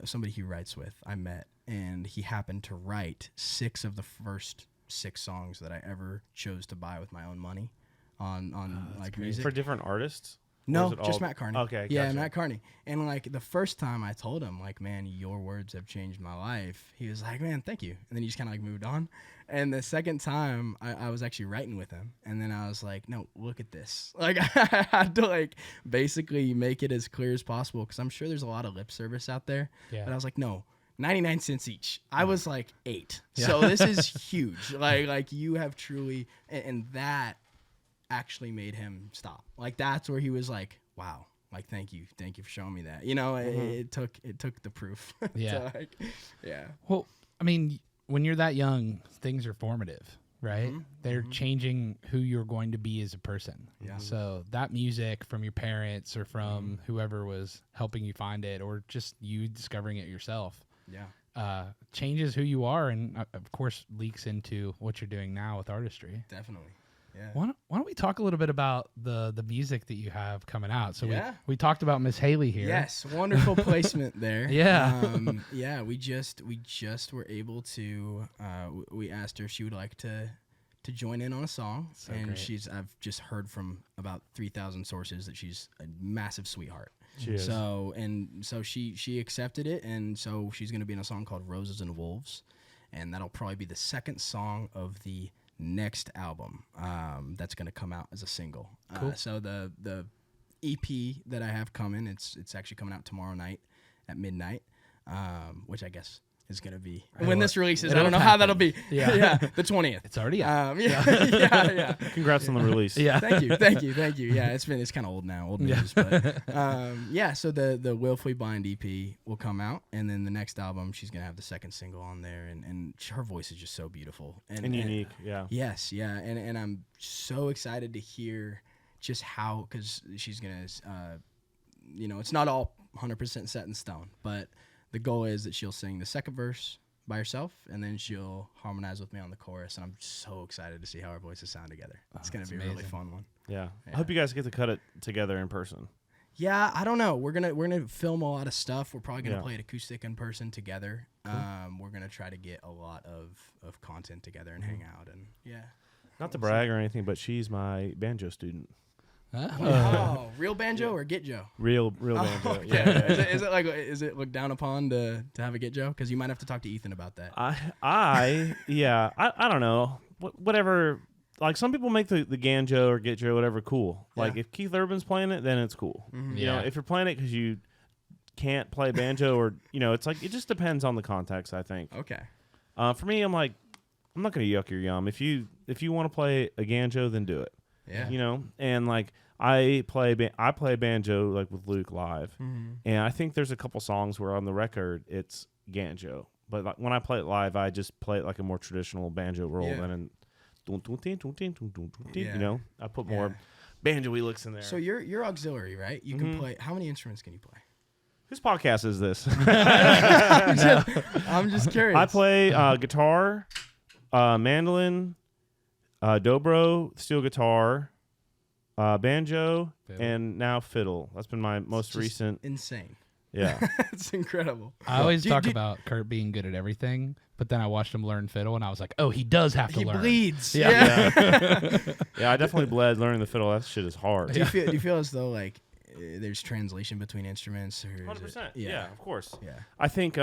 [SPEAKER 4] somebody he writes with, I met, and he happened to write 6 of the first 6 songs that I ever chose to buy with my own money on like music
[SPEAKER 2] for different artists.
[SPEAKER 4] No, just Matt Carney.
[SPEAKER 2] Okay,
[SPEAKER 4] yeah,
[SPEAKER 2] gotcha.
[SPEAKER 4] Matt Carney. And like the first time I told him, like, man, your words have changed my life. He was like, man, thank you. And then he just kind of like moved on. And the second time, I was actually writing with him, and then I was like, no, look at this. Like I had to like basically make it as clear as possible because I'm sure there's a lot of lip service out there.
[SPEAKER 3] Yeah.
[SPEAKER 4] But I was like, no. 99 cents each. I was like 8. Yeah. So this is huge. Like you have truly, and that actually made him stop. Like that's where he was like, wow, like thank you for showing me that. You know, it took the proof.
[SPEAKER 3] Yeah.
[SPEAKER 4] Yeah.
[SPEAKER 3] Well, I mean, when you're that young, things are formative, right?
[SPEAKER 4] Mm-hmm.
[SPEAKER 3] They're changing who you're going to be as a person.
[SPEAKER 4] Yeah.
[SPEAKER 3] So that music from your parents or from whoever was helping you find it, or just you discovering it yourself.
[SPEAKER 4] Yeah.
[SPEAKER 3] Changes who you are, and of course leaks into what you're doing now with artistry.
[SPEAKER 4] Definitely. Yeah.
[SPEAKER 3] Why don't we talk a little bit about the music that you have coming out? So
[SPEAKER 4] yeah.
[SPEAKER 3] we talked about Miss Haley here.
[SPEAKER 4] Yes, wonderful placement there.
[SPEAKER 3] Yeah.
[SPEAKER 4] Yeah, we just were able to we asked her if she would like to join in on a song,
[SPEAKER 3] So
[SPEAKER 4] and
[SPEAKER 3] great.
[SPEAKER 4] I've just heard from about 3,000 sources that she's a massive sweetheart.
[SPEAKER 2] She is.
[SPEAKER 4] So she accepted it, and so she's going to be in a song called Roses and Wolves, and that'll probably be the second song of the next album that's going to come out as a single.
[SPEAKER 3] Cool.
[SPEAKER 4] So the EP that I have coming, it's actually coming out tomorrow night at midnight, which I guess is going to be when this releases. I don't know how that'll be.
[SPEAKER 3] Yeah.
[SPEAKER 4] The 20th.
[SPEAKER 3] It's already out.
[SPEAKER 4] Yeah.
[SPEAKER 2] Congrats on the release.
[SPEAKER 3] Yeah.
[SPEAKER 4] Thank you. Yeah, it's kind of old now, old news. But so the Willfully Blind EP will come out, and then the next album she's gonna have the second single on there, and her voice is just so beautiful
[SPEAKER 2] and unique. Yeah.
[SPEAKER 4] Yes, yeah, and I'm so excited to hear just how, because she's gonna, it's not all 100% set in stone, but the goal is that she'll sing the second verse by herself, and then she'll harmonize with me on the chorus. And I'm so excited to see how our voices sound together. It's going to be a really fun one.
[SPEAKER 2] Yeah. I hope you guys get to cut it together in person.
[SPEAKER 4] Yeah, I don't know. We're gonna film a lot of stuff. We're probably gonna play it acoustic in person together. Cool. We're gonna try to get a lot of content together and hang out, and
[SPEAKER 2] Not to brag or anything, but she's my banjo student.
[SPEAKER 4] Oh, real banjo or get Joe?
[SPEAKER 2] Real banjo.
[SPEAKER 4] Okay.
[SPEAKER 2] Yeah.
[SPEAKER 4] Is it looked down upon to have a get Joe? Because you might have to talk to Ethan about that.
[SPEAKER 2] I don't know. Whatever. Like some people make the Ganjo or Get Joe, whatever, cool. Like if Keith Urban's playing it, then it's cool. Mm-hmm. You know, if you're playing it because you can't play banjo or it's like it just depends on the context. I think.
[SPEAKER 4] Okay.
[SPEAKER 2] For me, I'm like, I'm not gonna yuck your yum. If you want to play a Ganjo, then do it.
[SPEAKER 4] Yeah.
[SPEAKER 2] And like I play banjo like with Luke live, and I think there's a couple songs where on the record it's Ganjo, but like, when I play it live, I just play it like a more traditional banjo roll and. I put more banjo-y licks in there.
[SPEAKER 4] So you're auxiliary, right? You can play. How many instruments can you play?
[SPEAKER 2] Whose podcast is this?
[SPEAKER 4] I'm just curious.
[SPEAKER 2] I play guitar, mandolin, dobro, steel guitar, banjo, and now fiddle. That's been my most recent.
[SPEAKER 4] Insane.
[SPEAKER 2] Yeah.
[SPEAKER 4] It's incredible.
[SPEAKER 3] I always talk about Kurt being good at everything, but then I watched him learn fiddle, and I was like, oh, he does have to learn.
[SPEAKER 4] He bleeds.
[SPEAKER 2] Yeah, I definitely bled learning the fiddle. That shit is hard.
[SPEAKER 4] Do you feel as though like there's translation between instruments?
[SPEAKER 2] 100%. Yeah, of course.
[SPEAKER 4] Yeah.
[SPEAKER 2] I think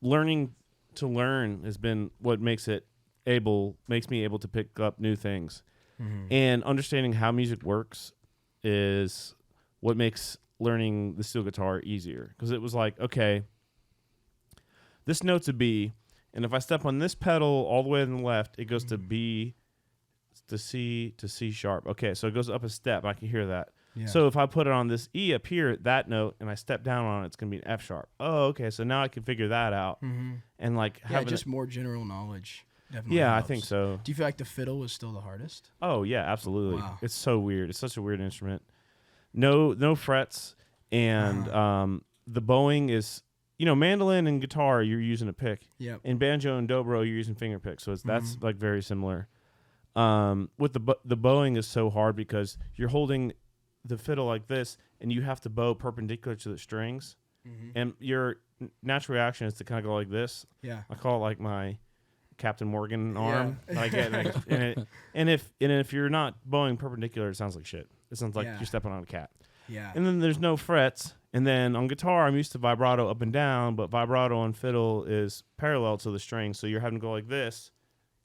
[SPEAKER 2] learning to learn has been what makes me able to pick up new things. Mm-hmm. And understanding how music works is what makes learning the steel guitar easier, because it was like, okay, this note's a B, and if I step on this pedal all the way to the left, it goes to B, to C, to C sharp. Okay, so it goes up a step. I can hear that. Yeah. So if I put it on this E up here, that note, and I step down on it, it's going to be an F sharp. Oh, okay, so now I can figure that out. Mm-hmm. And like
[SPEAKER 4] just more general knowledge. Definitely
[SPEAKER 2] helps. I think so.
[SPEAKER 4] Do you feel like the fiddle was still the hardest?
[SPEAKER 2] Oh, yeah, absolutely.
[SPEAKER 4] Wow.
[SPEAKER 2] It's so weird. It's such a weird instrument. No frets, and the bowing is, mandolin and guitar you're using a pick.
[SPEAKER 4] Yep.
[SPEAKER 2] In banjo and dobro you're using finger picks, so that's like very similar. With the bowing is so hard because you're holding the fiddle like this, and you have to bow perpendicular to the strings, and your natural reaction is to kind of go like this.
[SPEAKER 4] Yeah,
[SPEAKER 2] I call it like my Captain Morgan arm. Yeah. I get and if you're not bowing perpendicular, it sounds like shit. It sounds like you're stepping on a cat.
[SPEAKER 4] Yeah.
[SPEAKER 2] And then there's no frets. And then on guitar, I'm used to vibrato up and down, but vibrato on fiddle is parallel to the string. So you're having to go like this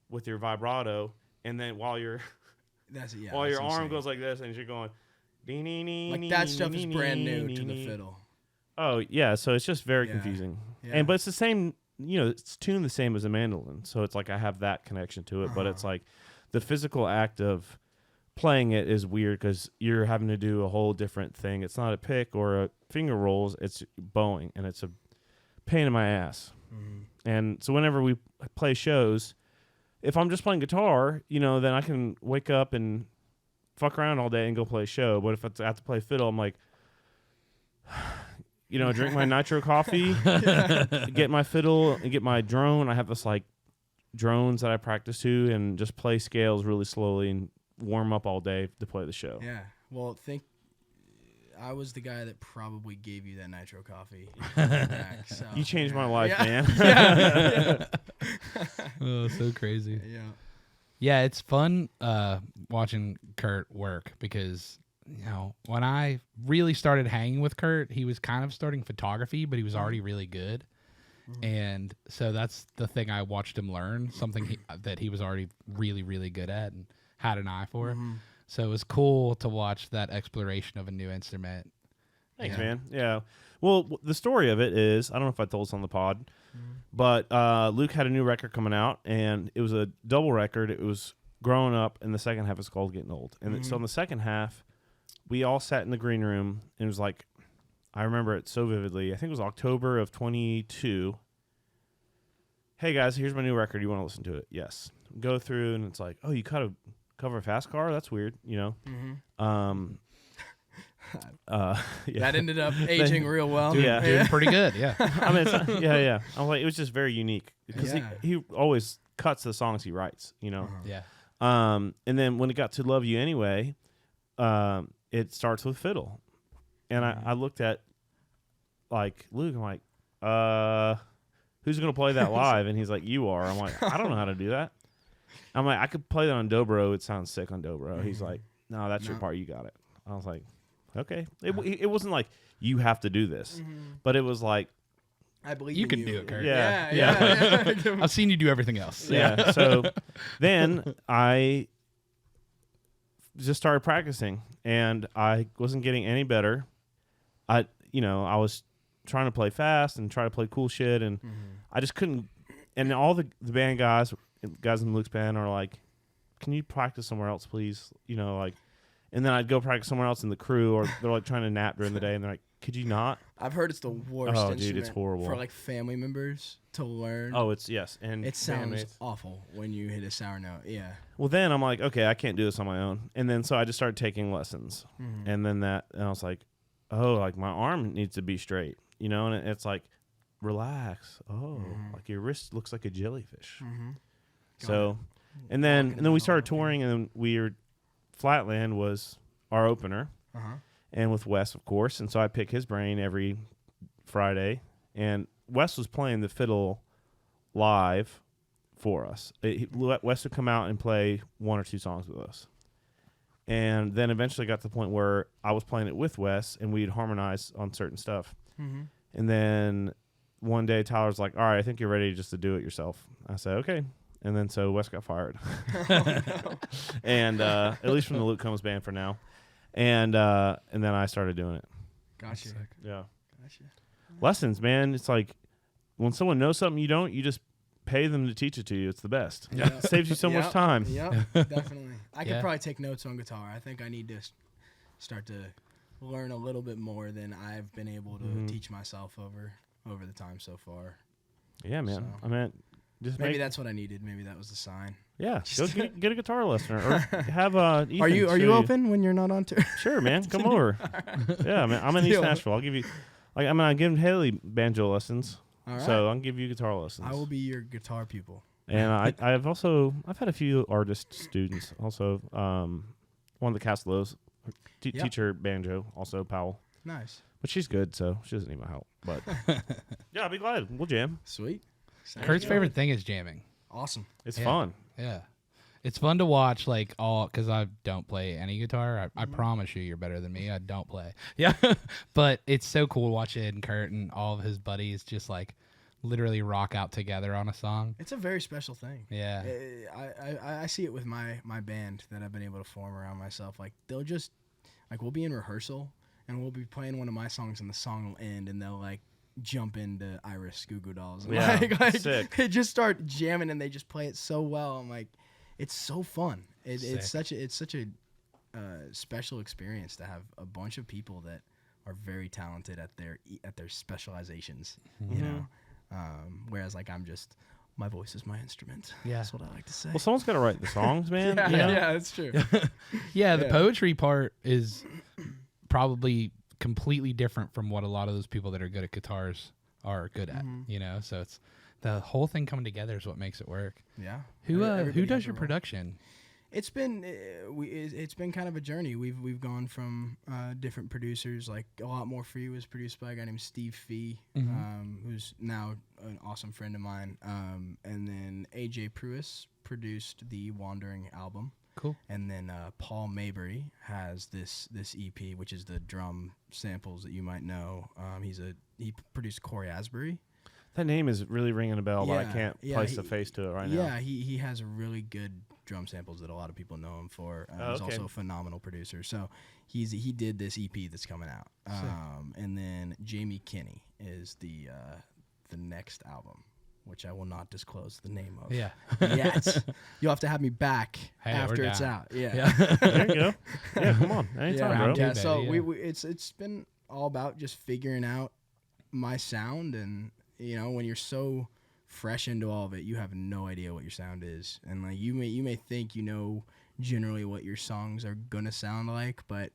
[SPEAKER 2] with your vibrato, and then while your arm goes like this, and you're going,
[SPEAKER 4] like that stuff is brand new to the fiddle.
[SPEAKER 2] Oh yeah, so it's just very confusing. Yeah. But it's the same, it's tuned the same as a mandolin, so it's like I have that connection to it. But it's like the physical act of playing it is weird because you're having to do a whole different thing. It's not a pick or a finger rolls, it's bowing, and it's a pain in my ass. And so whenever we play shows, if I'm just playing guitar, then I can wake up and fuck around all day and go play a show. But if I have to play fiddle, I'm like, drink my nitro coffee, get my fiddle, and get my drone. I have this like drones that I practice to, and just play scales really slowly and warm up all day to play the show.
[SPEAKER 4] Yeah. Well, I was the guy that probably gave you that nitro coffee. So.
[SPEAKER 2] You changed my life, man.
[SPEAKER 3] Oh, so crazy.
[SPEAKER 4] Yeah.
[SPEAKER 3] Yeah, it's fun watching Kurt work because, when I really started hanging with Kurt, he was kind of starting photography, but he was already really good. And so that's the thing I watched him learn, something that he was already really, really good at and had an eye for. So it was cool to watch that exploration of a new instrument.
[SPEAKER 2] Thanks, man. Yeah. Well, the story of it is, I don't know if I told this on the pod, but Luke had a new record coming out, and it was a double record. It was Growing Up, and the second half is called Getting Old. And so in the second half, we all sat in the green room, and it was like, I remember it so vividly. I think it was October of 22. Hey, guys, here's my new record. You want to listen to it? Yes. Go through, and it's like, oh, you cut a cover a fast car? That's weird, Yeah.
[SPEAKER 4] That ended up aging real well.
[SPEAKER 3] Doing pretty good, yeah.
[SPEAKER 2] I mean, yeah. I was like, it was just very unique because he always cuts the songs he writes,
[SPEAKER 3] Yeah.
[SPEAKER 2] And then when it got to Love You Anyway, it starts with fiddle, and I looked at like Luke. I'm like, who's gonna play that live? And he's like, you are. I'm like, I don't know how to do that. I'm like, I could play that on dobro. It sounds sick on dobro. He's like, no, that's your part. You got it. I was like, okay. It wasn't like you have to do this, but it was like,
[SPEAKER 4] I believe
[SPEAKER 3] you can do it, Kurt.
[SPEAKER 2] Yeah.
[SPEAKER 3] I've seen you do everything else.
[SPEAKER 2] Yeah. So then I just started practicing, and I wasn't getting any better. I was trying to play fast and try to play cool shit, and I just couldn't. And all the band guys in Luke's band are like, can you practice somewhere else, please? And then I'd go practice somewhere else in the crew, or they're like trying to nap during the day, and they're like, could you not?
[SPEAKER 4] I've heard it's the worst instrument
[SPEAKER 2] dude, it's horrible.
[SPEAKER 4] for like family members to learn.
[SPEAKER 2] Oh, and
[SPEAKER 4] it sounds awful when you hit a sour note. Yeah.
[SPEAKER 2] Well, then I'm like, okay, I can't do this on my own. And then so I just started taking lessons. And then and I was like, oh, like my arm needs to be straight, and it's like, relax. Oh, like your wrist looks like a jellyfish. So, and then we started touring, and then Flatland was our opener, and with Wes, of course. And so I pick his brain every Friday, and Wes was playing the fiddle live for us. Wes would come out and play one or two songs with us, and then eventually got to the point where I was playing it with Wes, and we'd harmonize on certain stuff. And then one day Tyler's like, all right, I think you're ready just to do it yourself. I said, okay. And then so Wes got fired. And at least from the Luke Combs band for now. And then I started doing it.
[SPEAKER 4] Gotcha.
[SPEAKER 2] Yeah. Gotcha. Lessons, man. It's like when someone knows something you don't, you just pay them to teach it to you. It's the best. Yeah. It saves you so much time.
[SPEAKER 4] Yeah, definitely. I could probably take notes on guitar. I think I need to start to learn a little bit more than I've been able to teach myself over the time so far.
[SPEAKER 2] Yeah, man. So, I mean,
[SPEAKER 4] maybe that's what I needed. Maybe that was the sign.
[SPEAKER 2] Yeah, go get a guitar lesson, or have Ethan.
[SPEAKER 4] Are you open when you're not on tour?
[SPEAKER 2] Sure, man. Come over. Yeah, man. I'm in East Nashville. I'll give you. I give Haley banjo lessons. All right. So I'll give you guitar lessons.
[SPEAKER 4] I will be your guitar pupil.
[SPEAKER 2] And I've had a few artist students also. One of the Castelos teacher banjo, also Powell.
[SPEAKER 4] Nice.
[SPEAKER 2] But she's good, so she doesn't need my help. But yeah, I'll be glad. We'll jam.
[SPEAKER 4] Sweet.
[SPEAKER 3] Kurt's favorite thing is jamming.
[SPEAKER 4] Awesome.
[SPEAKER 2] It's fun.
[SPEAKER 3] Yeah. It's fun to watch, like, because I don't play any guitar. I promise you're better than me. I don't play. Yeah. But it's so cool to watch Ed and Kurt and all of his buddies just, like, literally rock out together on a song.
[SPEAKER 4] It's a very special thing.
[SPEAKER 3] Yeah.
[SPEAKER 4] I see it with my band that I've been able to form around myself. Like, they'll just, like, we'll be in rehearsal, and we'll be playing one of my songs, and the song will end, and they'll, like, jump into Iris Goo Goo Dolls. And like
[SPEAKER 2] sick.
[SPEAKER 4] They just start jamming, and they just play it so well. I'm like, it's so fun. It's such a special experience to have a bunch of people that are very talented at their specializations. You know, whereas like my voice is my instrument.
[SPEAKER 3] Yeah,
[SPEAKER 4] that's what I like to say.
[SPEAKER 2] Well, someone's got to write the songs, man.
[SPEAKER 4] Yeah, that's true.
[SPEAKER 3] The poetry part is probably completely different from what a lot of those people that are good at guitars are good at. You know, so it's the whole thing coming together is what makes it work.
[SPEAKER 4] Yeah.
[SPEAKER 3] Who does your production?
[SPEAKER 4] It's been kind of a journey. We've gone from different producers. Like A Lot More Free was produced by a guy named Steve Fee, who's now an awesome friend of mine. And then AJ Pruis produced the Wandering album.
[SPEAKER 3] Cool.
[SPEAKER 4] And then Paul Mabry has this EP, which is the drum samples that you might know. He produced Corey Asbury.
[SPEAKER 2] That name is really ringing a bell, but I can't place the face to it right now.
[SPEAKER 4] Yeah, he has really good drum samples that a lot of people know him for. He's also a phenomenal producer. So he did this EP that's coming out. And then Jamie Kinney is the next album, which I will not disclose the name of.
[SPEAKER 3] Yeah.
[SPEAKER 4] Yet. You'll have to have me back after it's out. Yeah.
[SPEAKER 2] There you go. Yeah, come on. Anytime, bro.
[SPEAKER 4] Yeah, so it's been all about just figuring out my sound, and you know, when you're so fresh into all of it, you have no idea what your sound is, and like you may think you know generally what your songs are gonna sound like, but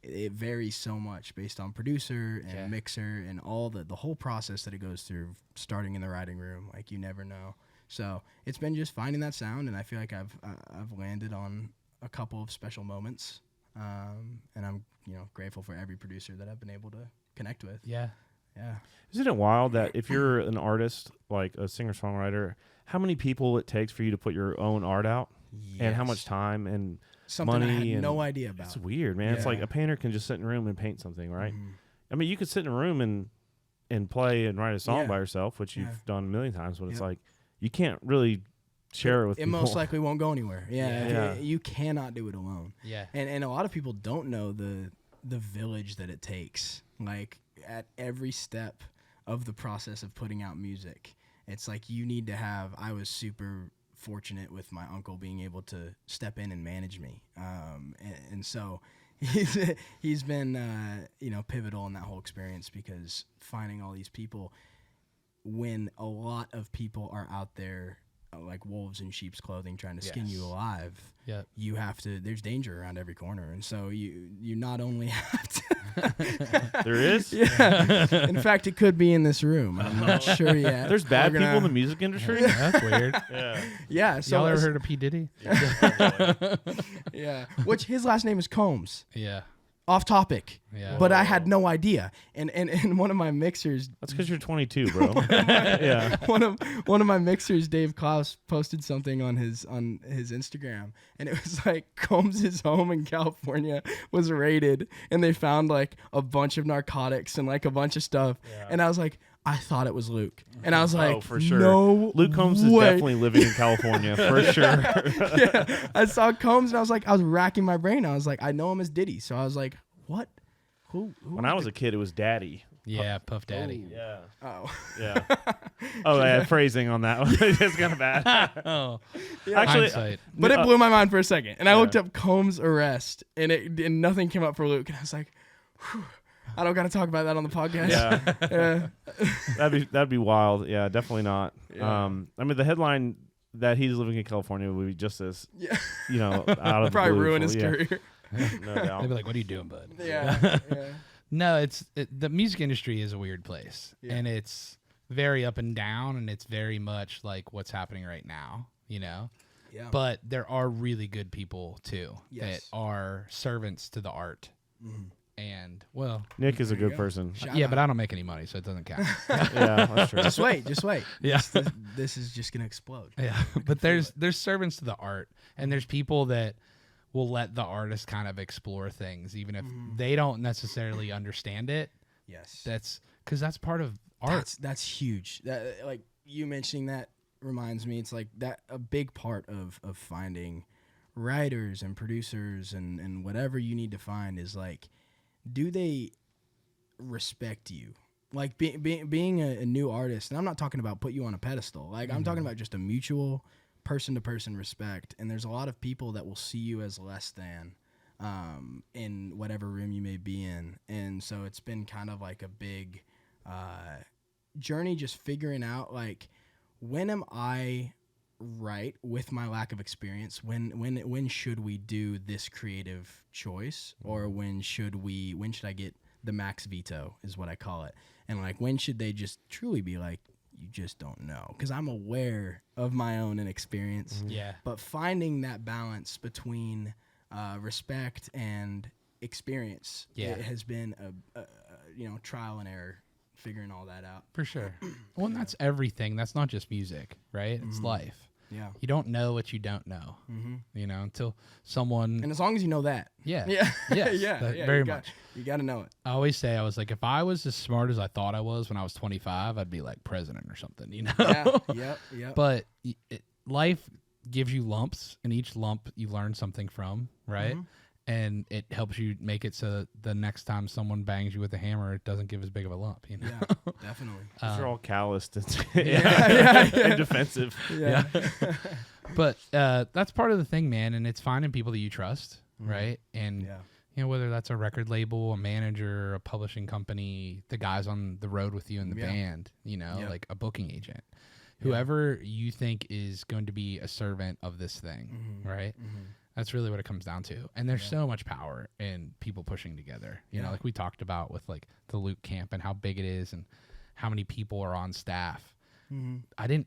[SPEAKER 4] it varies so much based on producer and mixer and all the whole process that it goes through starting in the writing room. Like, you never know. So it's been just finding that sound, and I feel like I've landed on a couple of special moments, and I'm grateful for every producer that I've been able to connect with.
[SPEAKER 3] Yeah.
[SPEAKER 2] Isn't it wild that if you're an artist, like a singer-songwriter, how many people it takes for you to put your own art out? Yes. And how much time and
[SPEAKER 4] something
[SPEAKER 2] money
[SPEAKER 4] I had no idea about.
[SPEAKER 2] It's weird, man. It's like a painter can just sit in a room and paint something, right? I mean, you could sit in a room and play and write a song by yourself, which you've done a million times, but it's like you can't really share it with people.
[SPEAKER 4] It most likely won't go anywhere. You cannot do it alone.
[SPEAKER 3] Yeah.
[SPEAKER 4] And a lot of people don't know the village that it takes. Like, at every step of the process of putting out music, it's like you need to have. I was super fortunate with my uncle being able to step in and manage me, and so he's been pivotal in that whole experience, because finding all these people when a lot of people are out there like wolves in sheep's clothing trying to skin you alive. You have to. There's danger around every corner, and so you not only have to.
[SPEAKER 2] There is?
[SPEAKER 4] Yeah. In fact, it could be in this room. I'm not sure yet.
[SPEAKER 2] There's bad people in the music industry?
[SPEAKER 3] That's weird.
[SPEAKER 4] Yeah. So
[SPEAKER 3] y'all ever heard of P. Diddy?
[SPEAKER 4] Yeah. Which his last name is Combs.
[SPEAKER 3] Yeah.
[SPEAKER 4] Off topic.
[SPEAKER 3] Yeah.
[SPEAKER 4] But I had no idea. And one of my mixers.
[SPEAKER 2] That's because you're 22, bro. Yeah.
[SPEAKER 4] One of my mixers, Dave Klaus, posted something on his Instagram, and it was like Combs' home in California was raided, and they found like a bunch of narcotics and like a bunch of stuff. Yeah. And I was like, I thought it was Luke. And I was like,
[SPEAKER 2] for sure.
[SPEAKER 4] No,
[SPEAKER 2] Luke Combs is definitely living in California, for sure.
[SPEAKER 4] Yeah. I saw Combs, and I was racking my brain. I was like, I know him as Diddy. So I was like, what? Who
[SPEAKER 2] when I was a kid, it was Daddy.
[SPEAKER 3] Yeah, Puff Daddy.
[SPEAKER 4] Oh.
[SPEAKER 2] Yeah.
[SPEAKER 4] Oh.
[SPEAKER 2] Yeah. Oh, yeah, phrasing on that one. It's kind of bad.
[SPEAKER 3] Oh.
[SPEAKER 4] Yeah.
[SPEAKER 3] Actually,
[SPEAKER 4] but it blew my mind for a second. And I looked up Combs arrest, and nothing came up for Luke. And I was like, whew, I don't got to talk about that on the podcast.
[SPEAKER 2] Yeah. That'd be wild. Yeah, definitely not.
[SPEAKER 4] Yeah.
[SPEAKER 2] I mean, the headline that he's living in California would be just as, out of
[SPEAKER 4] probably
[SPEAKER 2] the blue.
[SPEAKER 4] ruin his career.
[SPEAKER 2] No doubt.
[SPEAKER 3] they'd be like, "What are you doing, bud?"
[SPEAKER 4] Yeah.
[SPEAKER 3] No, the music industry is a weird place, and it's very up and down, and it's very much like what's happening right now, Yeah. But there are really good people too that are servants to the art, And well,
[SPEAKER 2] Nick is a good person.
[SPEAKER 3] Yeah, but I don't make any money, so it doesn't count.
[SPEAKER 2] Yeah, that's true.
[SPEAKER 4] Just wait.
[SPEAKER 3] Yeah,
[SPEAKER 4] this is just gonna explode.
[SPEAKER 3] Yeah, but there's servants to the art, and there's people that will let the artist kind of explore things, even if they don't necessarily understand it.
[SPEAKER 4] Yes,
[SPEAKER 3] that's because that's part of art.
[SPEAKER 4] That's huge. That, like you mentioning that reminds me, it's like that a big part of finding writers and producers and whatever you need to find is like, do they respect you? Like being a new artist, and I'm not talking about put you on a pedestal. Like I'm talking about just a mutual person-to-person respect. And there's a lot of people that will see you as less than in whatever room you may be in. And so it's been kind of like a big journey, just figuring out like, when am I right with my lack of experience? When should we do this creative choice, or when should I get the max veto is what I call it, and like when should they just truly be like, you just don't know, because I'm aware of my own inexperience.
[SPEAKER 3] Yeah,
[SPEAKER 4] but finding that balance between respect and experience, it has been a trial and error. Figuring all that out.
[SPEAKER 3] For sure. Well, and that's everything. That's not just music, right? It's life.
[SPEAKER 4] Yeah.
[SPEAKER 3] You don't know what you don't know, until someone...
[SPEAKER 4] And as long as you know that.
[SPEAKER 3] Yeah.
[SPEAKER 4] Yeah.
[SPEAKER 3] Yes, very much.
[SPEAKER 4] You got to know it.
[SPEAKER 3] I always say, I was like, if I was as smart as I thought I was when I was 25, I'd be like president or something,
[SPEAKER 4] Yeah.
[SPEAKER 3] But life gives you lumps, and each lump you learn something from, right? And it helps you make it so that the next time someone bangs you with a hammer, it doesn't give as big of a lump,
[SPEAKER 4] Yeah, definitely.
[SPEAKER 2] You're all calloused and defensive.
[SPEAKER 3] Yeah. But that's part of the thing, man. And it's finding people that you trust, right? And whether that's a record label, a manager, a publishing company, the guys on the road with you in the band, like a booking agent, whoever you think is going to be a servant of this thing, right? That's really what it comes down to. And there's so much power in people pushing together. You know, like we talked about with like the Luke camp and how big it is and how many people are on staff. I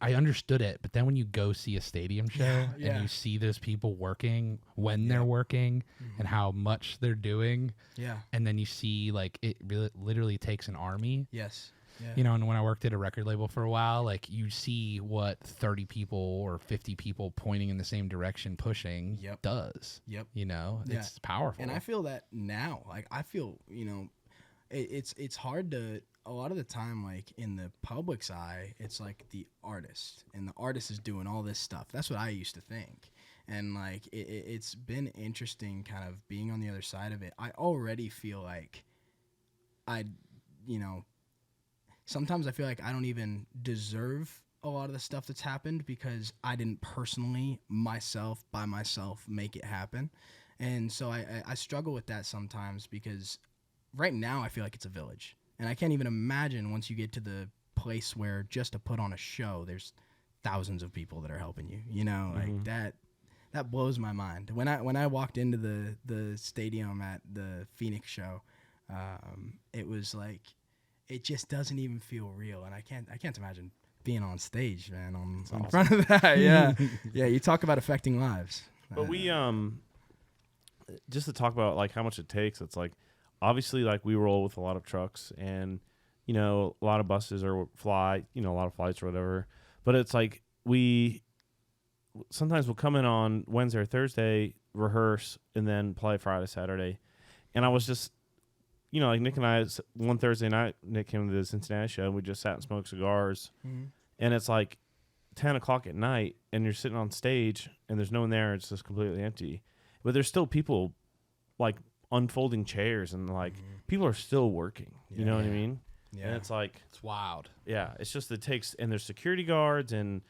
[SPEAKER 3] understood it, but then when you go see a stadium show and you see those people working when they're working and how much they're doing. Yeah. And then you see like it really literally takes an army.
[SPEAKER 4] Yes.
[SPEAKER 3] Yeah. And when I worked at a record label for a while, like you see what 30 people or 50 people pointing in the same direction pushing does. Yep. It's powerful.
[SPEAKER 4] And I feel that now. Like I feel, it's hard to, a lot of the time, like in the public's eye, it's like the artist, and the artist is doing all this stuff. That's what I used to think. And like it's been interesting kind of being on the other side of it. I already feel like sometimes I feel like I don't even deserve a lot of the stuff that's happened because I didn't personally, by myself, make it happen. And so I struggle with that sometimes because right now I feel like it's a village. And I can't even imagine once you get to the place where just to put on a show, there's thousands of people that are helping you. Like that blows my mind. When I walked into the stadium at the Phoenix show, it was like, it just doesn't even feel real, and I can't imagine being on stage, man, in front of that. Yeah, yeah. You talk about affecting lives.
[SPEAKER 2] But we just to talk about like how much it takes. It's like obviously like we roll with a lot of trucks and a lot of buses or fly, a lot of flights or whatever. But it's like sometimes we'll come in on Wednesday or Thursday, rehearse, and then play Friday, Saturday. And I was just like Nick and I, one Thursday night, Nick came to the Cincinnati show, and we just sat and smoked cigars. And it's like 10 o'clock at night, and you're sitting on stage, and there's no one there. It's just completely empty. But there's still people, like, unfolding chairs, and, like, people are still working. You know what I mean? Yeah. And it's like...
[SPEAKER 3] It's wild.
[SPEAKER 2] Yeah. It's just, it takes... And there's security guards, and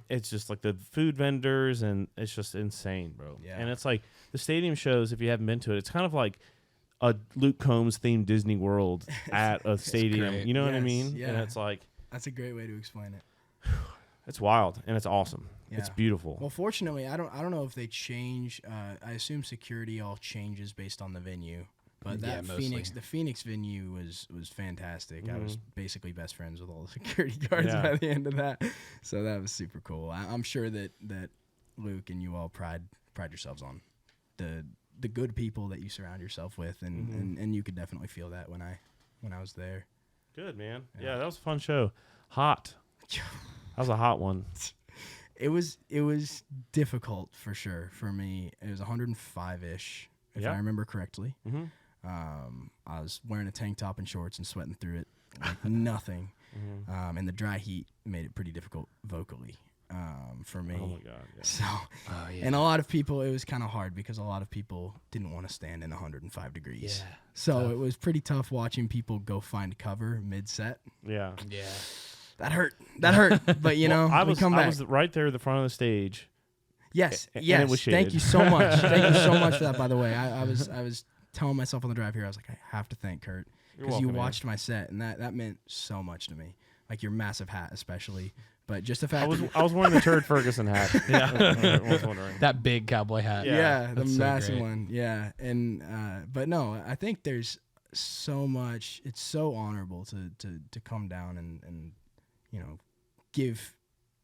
[SPEAKER 2] it's just, like, the food vendors, and it's just insane, bro. Yeah. And it's like, the stadium shows, if you haven't been to it, it's kind of like... a Luke Combs themed Disney World at a stadium.
[SPEAKER 3] Great.
[SPEAKER 2] You know what I mean?
[SPEAKER 4] Yeah.
[SPEAKER 2] And it's like...
[SPEAKER 4] That's a great way to explain it.
[SPEAKER 2] It's wild, and it's awesome. Yeah. It's beautiful.
[SPEAKER 4] Well, fortunately, I don't know if they change. I assume security all changes based on the venue. But that the Phoenix venue was fantastic. I was basically best friends with all the security guards by the end of that. So that was super cool. I'm sure that Luke and you all pride yourselves on the the good people that you surround yourself with, and you could definitely feel that when I was there.
[SPEAKER 2] Good, man. Yeah, that was a fun show. Hot. That was a hot one.
[SPEAKER 4] It was difficult for sure for me. It was 105-ish, if I remember correctly.
[SPEAKER 2] Mm-hmm.
[SPEAKER 4] I was wearing a tank top and shorts and sweating through it like nothing. Mm-hmm. And the dry heat made it pretty difficult vocally for me.
[SPEAKER 2] Oh my God! Yeah.
[SPEAKER 4] So, and a lot of people, it was kind of hard because a lot of people didn't want to stand in 105 degrees.
[SPEAKER 3] Yeah.
[SPEAKER 4] So it was pretty tough watching people go find cover mid-set.
[SPEAKER 2] Yeah.
[SPEAKER 3] Yeah.
[SPEAKER 4] That hurt. But
[SPEAKER 2] I was
[SPEAKER 4] come back.
[SPEAKER 2] I was right there at the front of the stage.
[SPEAKER 4] Yes.
[SPEAKER 2] And
[SPEAKER 4] Yes.
[SPEAKER 2] it was shaded.
[SPEAKER 4] Thank you so much. Thank you so much for that. By the way, I was telling myself on the drive here, I was like, I have to thank Kurt because you watched my set, and that meant so much to me. Like your massive hat, especially. But just the fact
[SPEAKER 2] I was wearing the Turd Ferguson hat. Yeah. I was wondering.
[SPEAKER 3] That big cowboy hat.
[SPEAKER 4] Yeah, the
[SPEAKER 3] That's
[SPEAKER 4] massive
[SPEAKER 3] so
[SPEAKER 4] one. Yeah. And but no, I think there's so much. It's so honorable to come down and give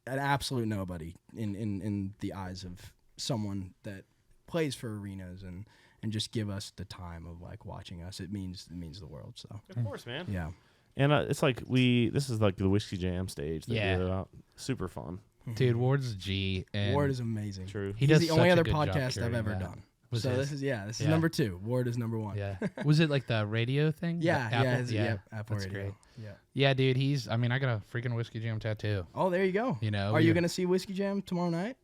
[SPEAKER 4] an absolute nobody in the eyes of someone that plays for arenas and just give us the time of like watching us. It means the world. So
[SPEAKER 2] Of course, man.
[SPEAKER 4] yeah.
[SPEAKER 2] And it's like this is like the Whiskey Jam stage. Super fun.
[SPEAKER 3] Dude, Ward's a G. And
[SPEAKER 4] Ward is amazing.
[SPEAKER 2] True.
[SPEAKER 3] He
[SPEAKER 4] He's
[SPEAKER 3] does
[SPEAKER 4] the only
[SPEAKER 3] such a
[SPEAKER 4] other
[SPEAKER 3] good job
[SPEAKER 4] podcast I've
[SPEAKER 3] curating
[SPEAKER 4] ever
[SPEAKER 3] that.
[SPEAKER 4] done.
[SPEAKER 3] Was
[SPEAKER 4] So
[SPEAKER 3] his?
[SPEAKER 4] this is number 2. Ward is number 1.
[SPEAKER 3] Yeah. Was it like the radio thing?
[SPEAKER 4] Yeah,
[SPEAKER 3] The Apple?
[SPEAKER 4] Apple
[SPEAKER 3] That's
[SPEAKER 4] Radio.
[SPEAKER 3] great.
[SPEAKER 4] Yeah.
[SPEAKER 3] Yeah, dude. I got a freaking Whiskey Jam tattoo.
[SPEAKER 4] Oh, there you go. Are you gonna see Whiskey Jam tomorrow night?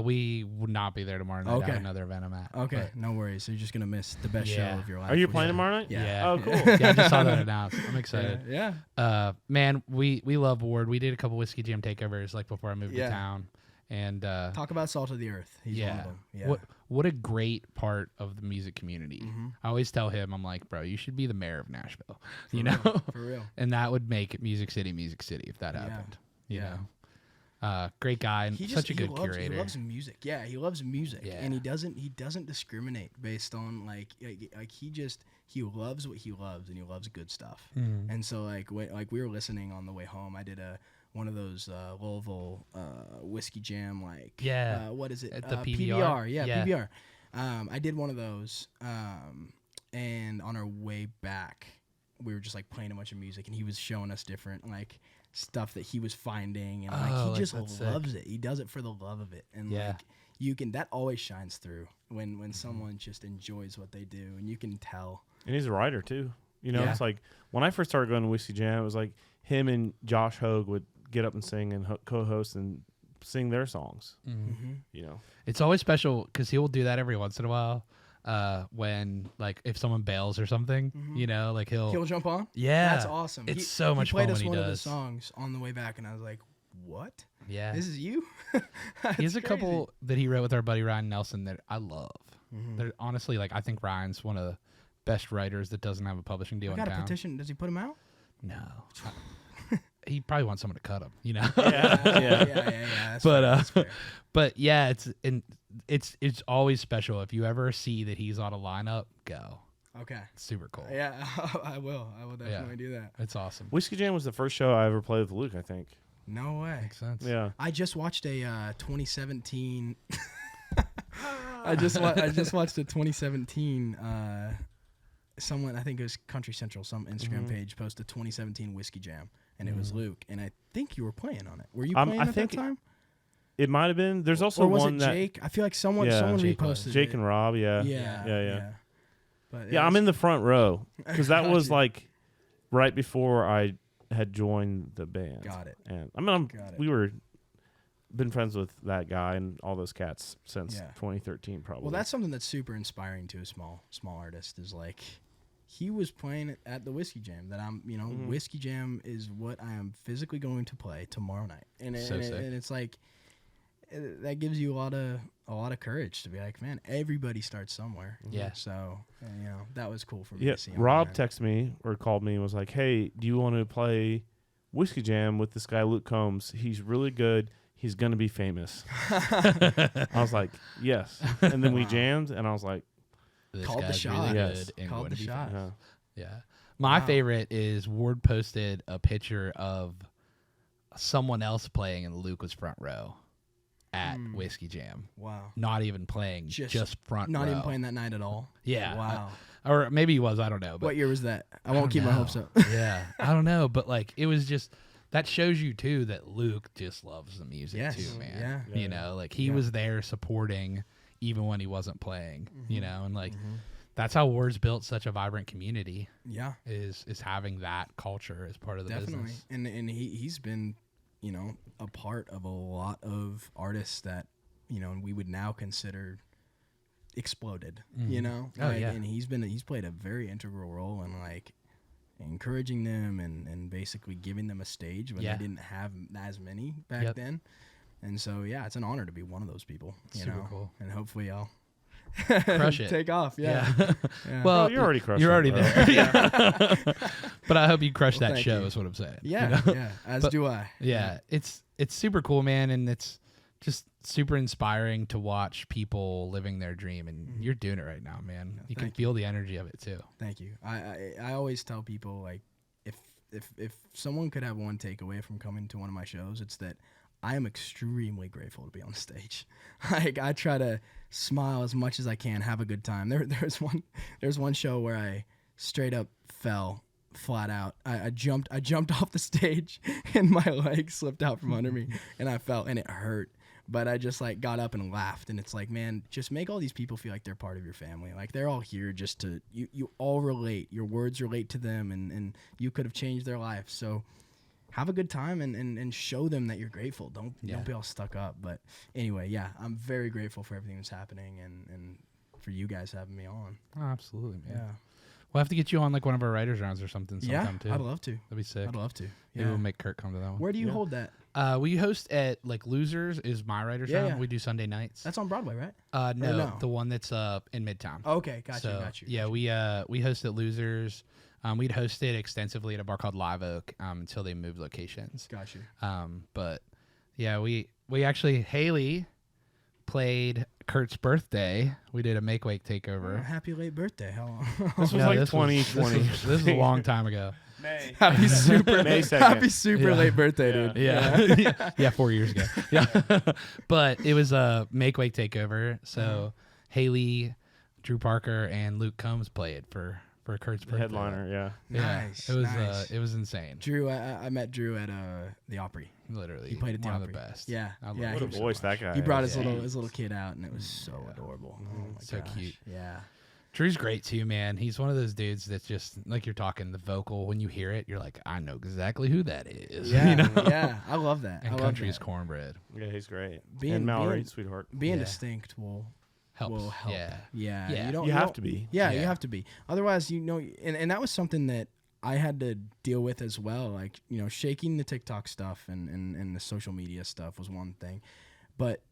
[SPEAKER 3] We would not be there tomorrow night. I have another event I'm at.
[SPEAKER 4] Okay, no worries. So you're just gonna miss the best show of your life.
[SPEAKER 2] Are you
[SPEAKER 4] which
[SPEAKER 2] playing
[SPEAKER 4] is-
[SPEAKER 2] tomorrow night?
[SPEAKER 3] Yeah.
[SPEAKER 2] Oh, cool.
[SPEAKER 3] Yeah, I just saw that announced. I'm excited.
[SPEAKER 4] Yeah.
[SPEAKER 3] Man, we love Ward. We did a couple Whiskey Jam takeovers like before I moved to town. And
[SPEAKER 4] Talk about Salt of the Earth. He's one of them. Yeah.
[SPEAKER 3] What a great part of the music community.
[SPEAKER 4] Mm-hmm.
[SPEAKER 3] I always tell him, I'm like, bro, you should be the mayor of Nashville.
[SPEAKER 4] For real.
[SPEAKER 3] And that would make it Music City if that happened. You know. Great guy and such a good curator.
[SPEAKER 4] He loves music. Yeah, he loves music.
[SPEAKER 3] Yeah.
[SPEAKER 4] And he doesn't discriminate based on like he loves what he loves and he loves good stuff.
[SPEAKER 3] Mm-hmm.
[SPEAKER 4] And so like we were listening on the way home. I did one of those Louisville Whiskey Jam what is it?
[SPEAKER 3] At the
[SPEAKER 4] PBR. Yeah, PBR. I did one of those and on our way back we were just like playing a bunch of music and he was showing us different like stuff that he was finding and he just loves it. He does it for the love of it. And like you can that always shines through when someone just enjoys what they do and you can tell.
[SPEAKER 2] And he's a writer too. It's like when I first started going to Whiskey Jam, it was like him and Josh Hogue would get up and sing and co-host and sing their songs.
[SPEAKER 4] Mm-hmm.
[SPEAKER 3] It's always special because he will do that every once in a while. When like if someone bails or something, like he'll
[SPEAKER 4] jump on.
[SPEAKER 3] Yeah,
[SPEAKER 4] that's awesome.
[SPEAKER 3] It's so much fun when he does.
[SPEAKER 4] He played us one of the songs on the way back, and I was like, "What?
[SPEAKER 3] Yeah,
[SPEAKER 4] this is you."
[SPEAKER 3] He has a couple that he wrote with our buddy Ryan Nelson that I love.
[SPEAKER 4] Mm-hmm.
[SPEAKER 3] They're honestly like I think Ryan's one of the best writers that doesn't have a publishing deal in town.
[SPEAKER 4] I got a petition. Does he put him out?
[SPEAKER 3] No. He probably wants someone to cut him,
[SPEAKER 4] Yeah. That's
[SPEAKER 3] but yeah, it's always special. If you ever see that he's on a lineup, go.
[SPEAKER 4] Okay.
[SPEAKER 3] It's super cool.
[SPEAKER 4] Yeah, I will. I will definitely do that.
[SPEAKER 3] It's awesome.
[SPEAKER 2] Whiskey Jam was the first show I ever played with Luke, I think.
[SPEAKER 4] No way.
[SPEAKER 3] Makes sense.
[SPEAKER 2] Yeah.
[SPEAKER 4] I just watched a 2017. I just watched a 2017. Someone, I think it was Country Central, some Instagram page posted 2017 Whiskey Jam, and it was Luke. And I think you were playing on it. Were you playing at that time?
[SPEAKER 2] It might have been. There's also
[SPEAKER 4] or was
[SPEAKER 2] one
[SPEAKER 4] it
[SPEAKER 2] that
[SPEAKER 4] Jake? I feel like someone
[SPEAKER 3] Jake
[SPEAKER 4] reposted
[SPEAKER 2] Jake
[SPEAKER 4] it.
[SPEAKER 2] and Rob. Yeah.
[SPEAKER 4] But
[SPEAKER 2] Yeah, I'm in the front row because that was like right before I had joined the band.
[SPEAKER 4] Got it.
[SPEAKER 2] And we were been friends with that guy and all those cats since 2013 probably.
[SPEAKER 4] Well, that's something that's super inspiring to a small artist is like he was playing at the Whiskey Jam that I'm, Whiskey Jam is what I am physically going to play tomorrow night. And it's like that gives you a lot of courage to be like, man, everybody starts somewhere.
[SPEAKER 3] Yeah.
[SPEAKER 4] So, that was cool for me to see.
[SPEAKER 2] Rob texted me or called me and was like, "Hey, do you want to play Whiskey Jam with this guy Luke Combs? He's really good. He's going to be famous." I was like, "Yes." And then we jammed and I was like,
[SPEAKER 4] called the shot.
[SPEAKER 2] Yes.
[SPEAKER 4] Called the shot.
[SPEAKER 3] Yeah. My favorite is Ward posted a picture of someone else playing and Luke was front row at Whiskey Jam.
[SPEAKER 4] Wow.
[SPEAKER 3] Not even playing, just front
[SPEAKER 4] Not
[SPEAKER 3] row.
[SPEAKER 4] even playing that night at all.
[SPEAKER 3] Yeah.
[SPEAKER 4] Wow.
[SPEAKER 3] Or maybe he was, I don't know. But
[SPEAKER 4] what year was that? I won't keep my hopes up.
[SPEAKER 3] Yeah. I don't know. But like, it was just, that shows you too that Luke just loves the music too, man.
[SPEAKER 4] Yeah.
[SPEAKER 3] You know, like he was there supporting even when he wasn't playing, you know, and like that's how Ward's built such a vibrant community.
[SPEAKER 4] Yeah.
[SPEAKER 3] Is having that culture as part of the business.
[SPEAKER 4] And he's been, you know, a part of a lot of artists that, you know, we would now consider exploded, you know?
[SPEAKER 3] Oh, yeah.
[SPEAKER 4] And he's played a very integral role in like encouraging them and basically giving them a stage when they didn't have as many back then. And so, yeah, it's an honor to be one of those people, you
[SPEAKER 3] Super
[SPEAKER 4] know?
[SPEAKER 3] cool.
[SPEAKER 4] And hopefully I'll
[SPEAKER 3] crush it.
[SPEAKER 4] take off. Yeah.
[SPEAKER 3] Well,
[SPEAKER 2] you're already crushing.
[SPEAKER 3] You're already there. But I hope you crush that
[SPEAKER 4] thank
[SPEAKER 3] show
[SPEAKER 4] you.
[SPEAKER 3] Is what I'm saying.
[SPEAKER 4] Yeah.
[SPEAKER 3] You know?
[SPEAKER 4] Yeah. As do I.
[SPEAKER 3] Yeah. It's super cool, man. And it's just super inspiring to watch people living their dream. And you're doing it right now, man. You can feel the energy of it too.
[SPEAKER 4] Thank you. I always tell people, like, if someone could have one takeaway from coming to one of my shows, it's that I am extremely grateful to be on stage. Like, I try to smile as much as I can, have a good time. There's one show where I straight up fell flat out. I jumped off the stage and my leg slipped out from under me and I fell and it hurt. But I just like got up and laughed, and it's like, man, just make all these people feel like they're part of your family. Like they're all here just to you all relate. Your words relate to them, and you could have changed their life. So have a good time and show them that you're grateful. Don't be all stuck up. But anyway, yeah, I'm very grateful for everything that's happening and for you guys having me on.
[SPEAKER 3] Oh, absolutely, man.
[SPEAKER 4] Yeah.
[SPEAKER 3] We'll have to get you on like one of our writers rounds or something sometime too.
[SPEAKER 4] I'd love to.
[SPEAKER 3] That'd be sick.
[SPEAKER 4] I'd love to.
[SPEAKER 3] Maybe we'll make Kurt come to that one.
[SPEAKER 4] Where do you hold that?
[SPEAKER 3] We host at like Losers is my writers round.
[SPEAKER 4] Yeah.
[SPEAKER 3] We do Sunday nights.
[SPEAKER 4] That's on Broadway, right?
[SPEAKER 3] No, the one that's in Midtown.
[SPEAKER 4] Okay, got you.
[SPEAKER 3] Yeah, we host at Losers. We'd hosted extensively at a bar called Live Oak until they moved locations.
[SPEAKER 4] Got you.
[SPEAKER 3] But yeah, we actually Haley played Kurt's birthday. We did a make-wake takeover.
[SPEAKER 4] Oh, happy late birthday. How long?
[SPEAKER 2] This was like 2020.
[SPEAKER 3] This was a long time ago.
[SPEAKER 2] May.
[SPEAKER 4] Happy super
[SPEAKER 2] May 2nd.
[SPEAKER 4] Happy super late birthday, dude.
[SPEAKER 3] Yeah, 4 years ago. Yeah. But it was a make-wake takeover. So Haley, Drew Parker, and Luke Combs played for Kurt's birthday.
[SPEAKER 2] Headliner, yeah.
[SPEAKER 4] Nice.
[SPEAKER 3] It was insane.
[SPEAKER 4] Drew, I met Drew at the Opry.
[SPEAKER 3] Literally,
[SPEAKER 4] He played at the
[SPEAKER 3] one
[SPEAKER 4] Opry.
[SPEAKER 3] of the best.
[SPEAKER 4] Yeah, yeah.
[SPEAKER 2] What a voice that guy
[SPEAKER 4] He brought
[SPEAKER 2] has.
[SPEAKER 4] his little kid out, and it was so adorable. Oh my
[SPEAKER 3] So
[SPEAKER 4] gosh.
[SPEAKER 3] cute.
[SPEAKER 4] Yeah.
[SPEAKER 3] Drew's great too, man. He's one of those dudes that's just like you're talking the vocal. When you hear it, you're like, I know exactly who that is.
[SPEAKER 4] Yeah,
[SPEAKER 3] you know?
[SPEAKER 4] yeah. I love that.
[SPEAKER 3] And
[SPEAKER 4] I love
[SPEAKER 3] country's
[SPEAKER 4] that.
[SPEAKER 3] cornbread
[SPEAKER 2] Yeah, he's great.
[SPEAKER 4] Being-
[SPEAKER 2] and Mallory,
[SPEAKER 4] being-
[SPEAKER 2] sweetheart.
[SPEAKER 4] Being
[SPEAKER 3] Yeah.
[SPEAKER 4] distinct will
[SPEAKER 3] helps.
[SPEAKER 4] help.
[SPEAKER 3] Yeah.
[SPEAKER 4] Yeah.
[SPEAKER 3] Yeah.
[SPEAKER 2] You have to be.
[SPEAKER 4] Yeah,
[SPEAKER 3] Yeah.
[SPEAKER 4] you have to be. Otherwise, and that was something that I had to deal with as well. Like, shaking the TikTok stuff and the social media stuff was one thing. But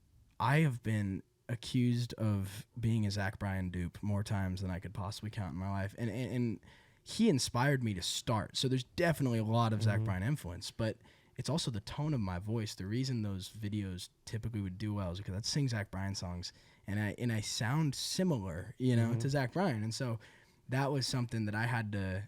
[SPEAKER 4] I have been accused of being a Zach Bryan dupe more times than I could possibly count in my life. And he inspired me to start. So there's definitely a lot of Zach Bryan influence. But it's also the tone of my voice. The reason those videos typically would do well is because I'd sing Zach Bryan songs. And I sound similar, to Zach Bryan. And so that was something that I had to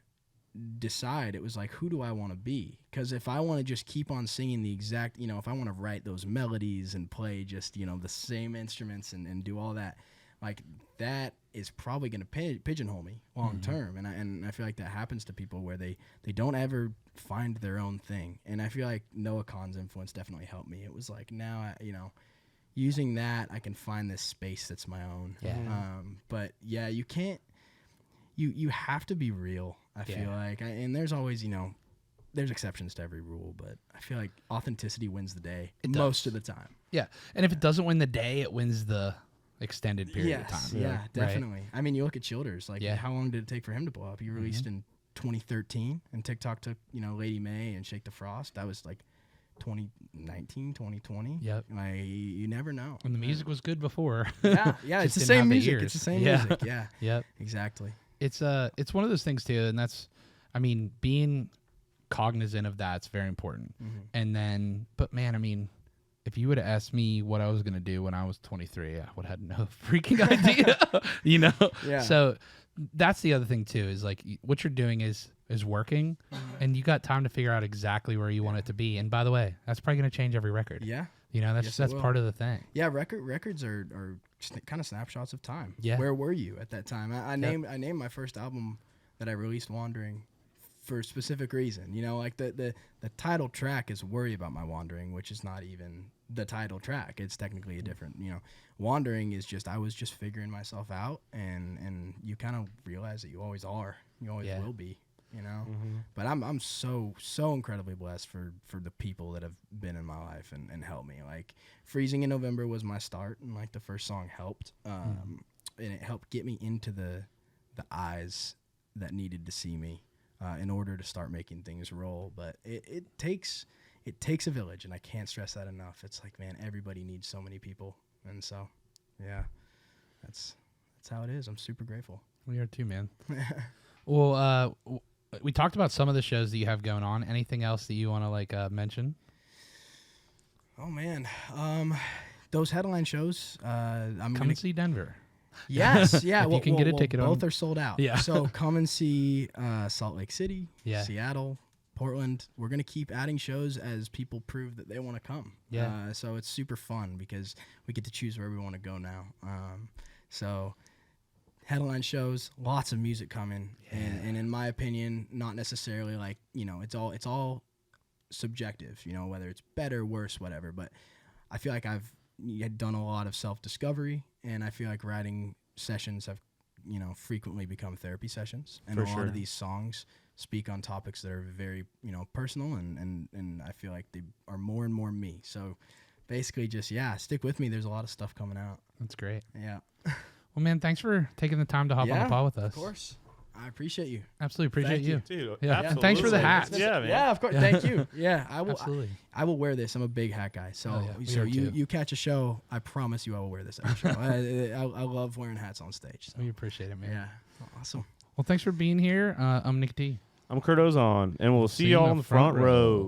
[SPEAKER 4] decide. It was like, who do I want to be? Because if I want to just keep on singing the exact, if I want to write those melodies and play just, the same instruments and do all that, like that is probably going to pigeonhole me long term. And I feel like that happens to people where they don't ever find their own thing. And I feel like Noah Kahan's influence definitely helped me. It was like now, using that, I can find this space that's my own.
[SPEAKER 3] Yeah.
[SPEAKER 4] But yeah, you can't. You have to be real. I feel like, and there's always, there's exceptions to every rule, but I feel like authenticity wins the day most of the time.
[SPEAKER 3] Yeah. And if it doesn't win the day, it wins the extended period of time.
[SPEAKER 4] Yeah,
[SPEAKER 3] Right?
[SPEAKER 4] definitely. I mean, you look at Childers. Like, how long did it take for him to blow up? He released in 2013, and TikTok took, Lady May and Shake the Frost. That was like 2019, 2020.
[SPEAKER 3] Yep.
[SPEAKER 4] Like, you never know.
[SPEAKER 3] And the music was good before.
[SPEAKER 4] Yeah,
[SPEAKER 3] Just
[SPEAKER 4] it's the
[SPEAKER 3] didn't
[SPEAKER 4] same
[SPEAKER 3] have the
[SPEAKER 4] music.
[SPEAKER 3] ears.
[SPEAKER 4] It's the same
[SPEAKER 3] Yeah.
[SPEAKER 4] music. Yeah.
[SPEAKER 3] Yep.
[SPEAKER 4] Exactly.
[SPEAKER 3] It's one of those things too, and that's, I mean, being cognizant of that's very important. And then, but man, I mean, if you would have asked me what I was gonna do when I was 23, I would have had no freaking idea,
[SPEAKER 4] Yeah.
[SPEAKER 3] So that's the other thing too, is like what you're doing is working, and you got time to figure out exactly where you want it to be. And by the way, that's probably gonna change every record.
[SPEAKER 4] Yeah.
[SPEAKER 3] You know, that's part of the thing.
[SPEAKER 4] Yeah, records are kind of snapshots of time.
[SPEAKER 3] Yeah.
[SPEAKER 4] Where were you at that time? I named my first album that I released Wandering for a specific reason. You know, like the title track is Worry About My Wandering, which is not even the title track. It's technically a different, you know, Wandering is just, I was just figuring myself out, and you kind of realize that you always are. You always will be. You know, but I'm so incredibly blessed for the people that have been in my life and helped me. Like Freezing in November was my start, and like the first song helped, and it helped get me into the eyes that needed to see me in order to start making things roll. But it takes a village, and I can't stress that enough. It's like, man, everybody needs so many people, and so yeah, that's how it is. I'm super grateful.
[SPEAKER 3] We are too, man. Well, we talked about some of the shows that you have going on. Anything else that you want to mention? Oh
[SPEAKER 4] man, those headline shows. I'm
[SPEAKER 3] come and see Denver.
[SPEAKER 4] Yes, yeah.
[SPEAKER 3] If you can get a ticket.
[SPEAKER 4] Both are sold out.
[SPEAKER 3] Yeah.
[SPEAKER 4] So come and see Salt Lake City,
[SPEAKER 3] Seattle,
[SPEAKER 4] Portland. We're gonna keep adding shows as people prove that they want to come.
[SPEAKER 3] Yeah.
[SPEAKER 4] So it's super fun because we get to choose where we want to go now. So. Headline shows, lots of music coming, and in my opinion, not necessarily like, you know, it's all subjective, you know, whether it's better, worse, whatever. But I feel like I've done a lot of self-discovery, and I feel like writing sessions have, you know, frequently become therapy sessions, and lot of these songs speak on topics that are very, you know, personal, and I feel like they are more and more me. So basically, just stick with me. There's a lot of stuff coming out.
[SPEAKER 3] That's great.
[SPEAKER 4] Yeah.
[SPEAKER 3] Well, man, thanks for taking the time to hop on the pod with us.
[SPEAKER 4] Of course. I appreciate you.
[SPEAKER 3] Absolutely appreciate you.
[SPEAKER 2] Dude,
[SPEAKER 3] yeah. And thanks for the hats.
[SPEAKER 2] Yeah, man.
[SPEAKER 4] Yeah, of course. Thank you. Yeah, I will.
[SPEAKER 3] Absolutely.
[SPEAKER 4] I will wear this. I'm a big hat guy. So, you catch a show, I promise you I will wear this every show. I love wearing hats on stage. So.
[SPEAKER 3] We appreciate it, man.
[SPEAKER 4] Yeah. Awesome.
[SPEAKER 3] Well, thanks for being here. I'm Nicky T.
[SPEAKER 2] I'm Ozan, and we'll see y'all on the front row.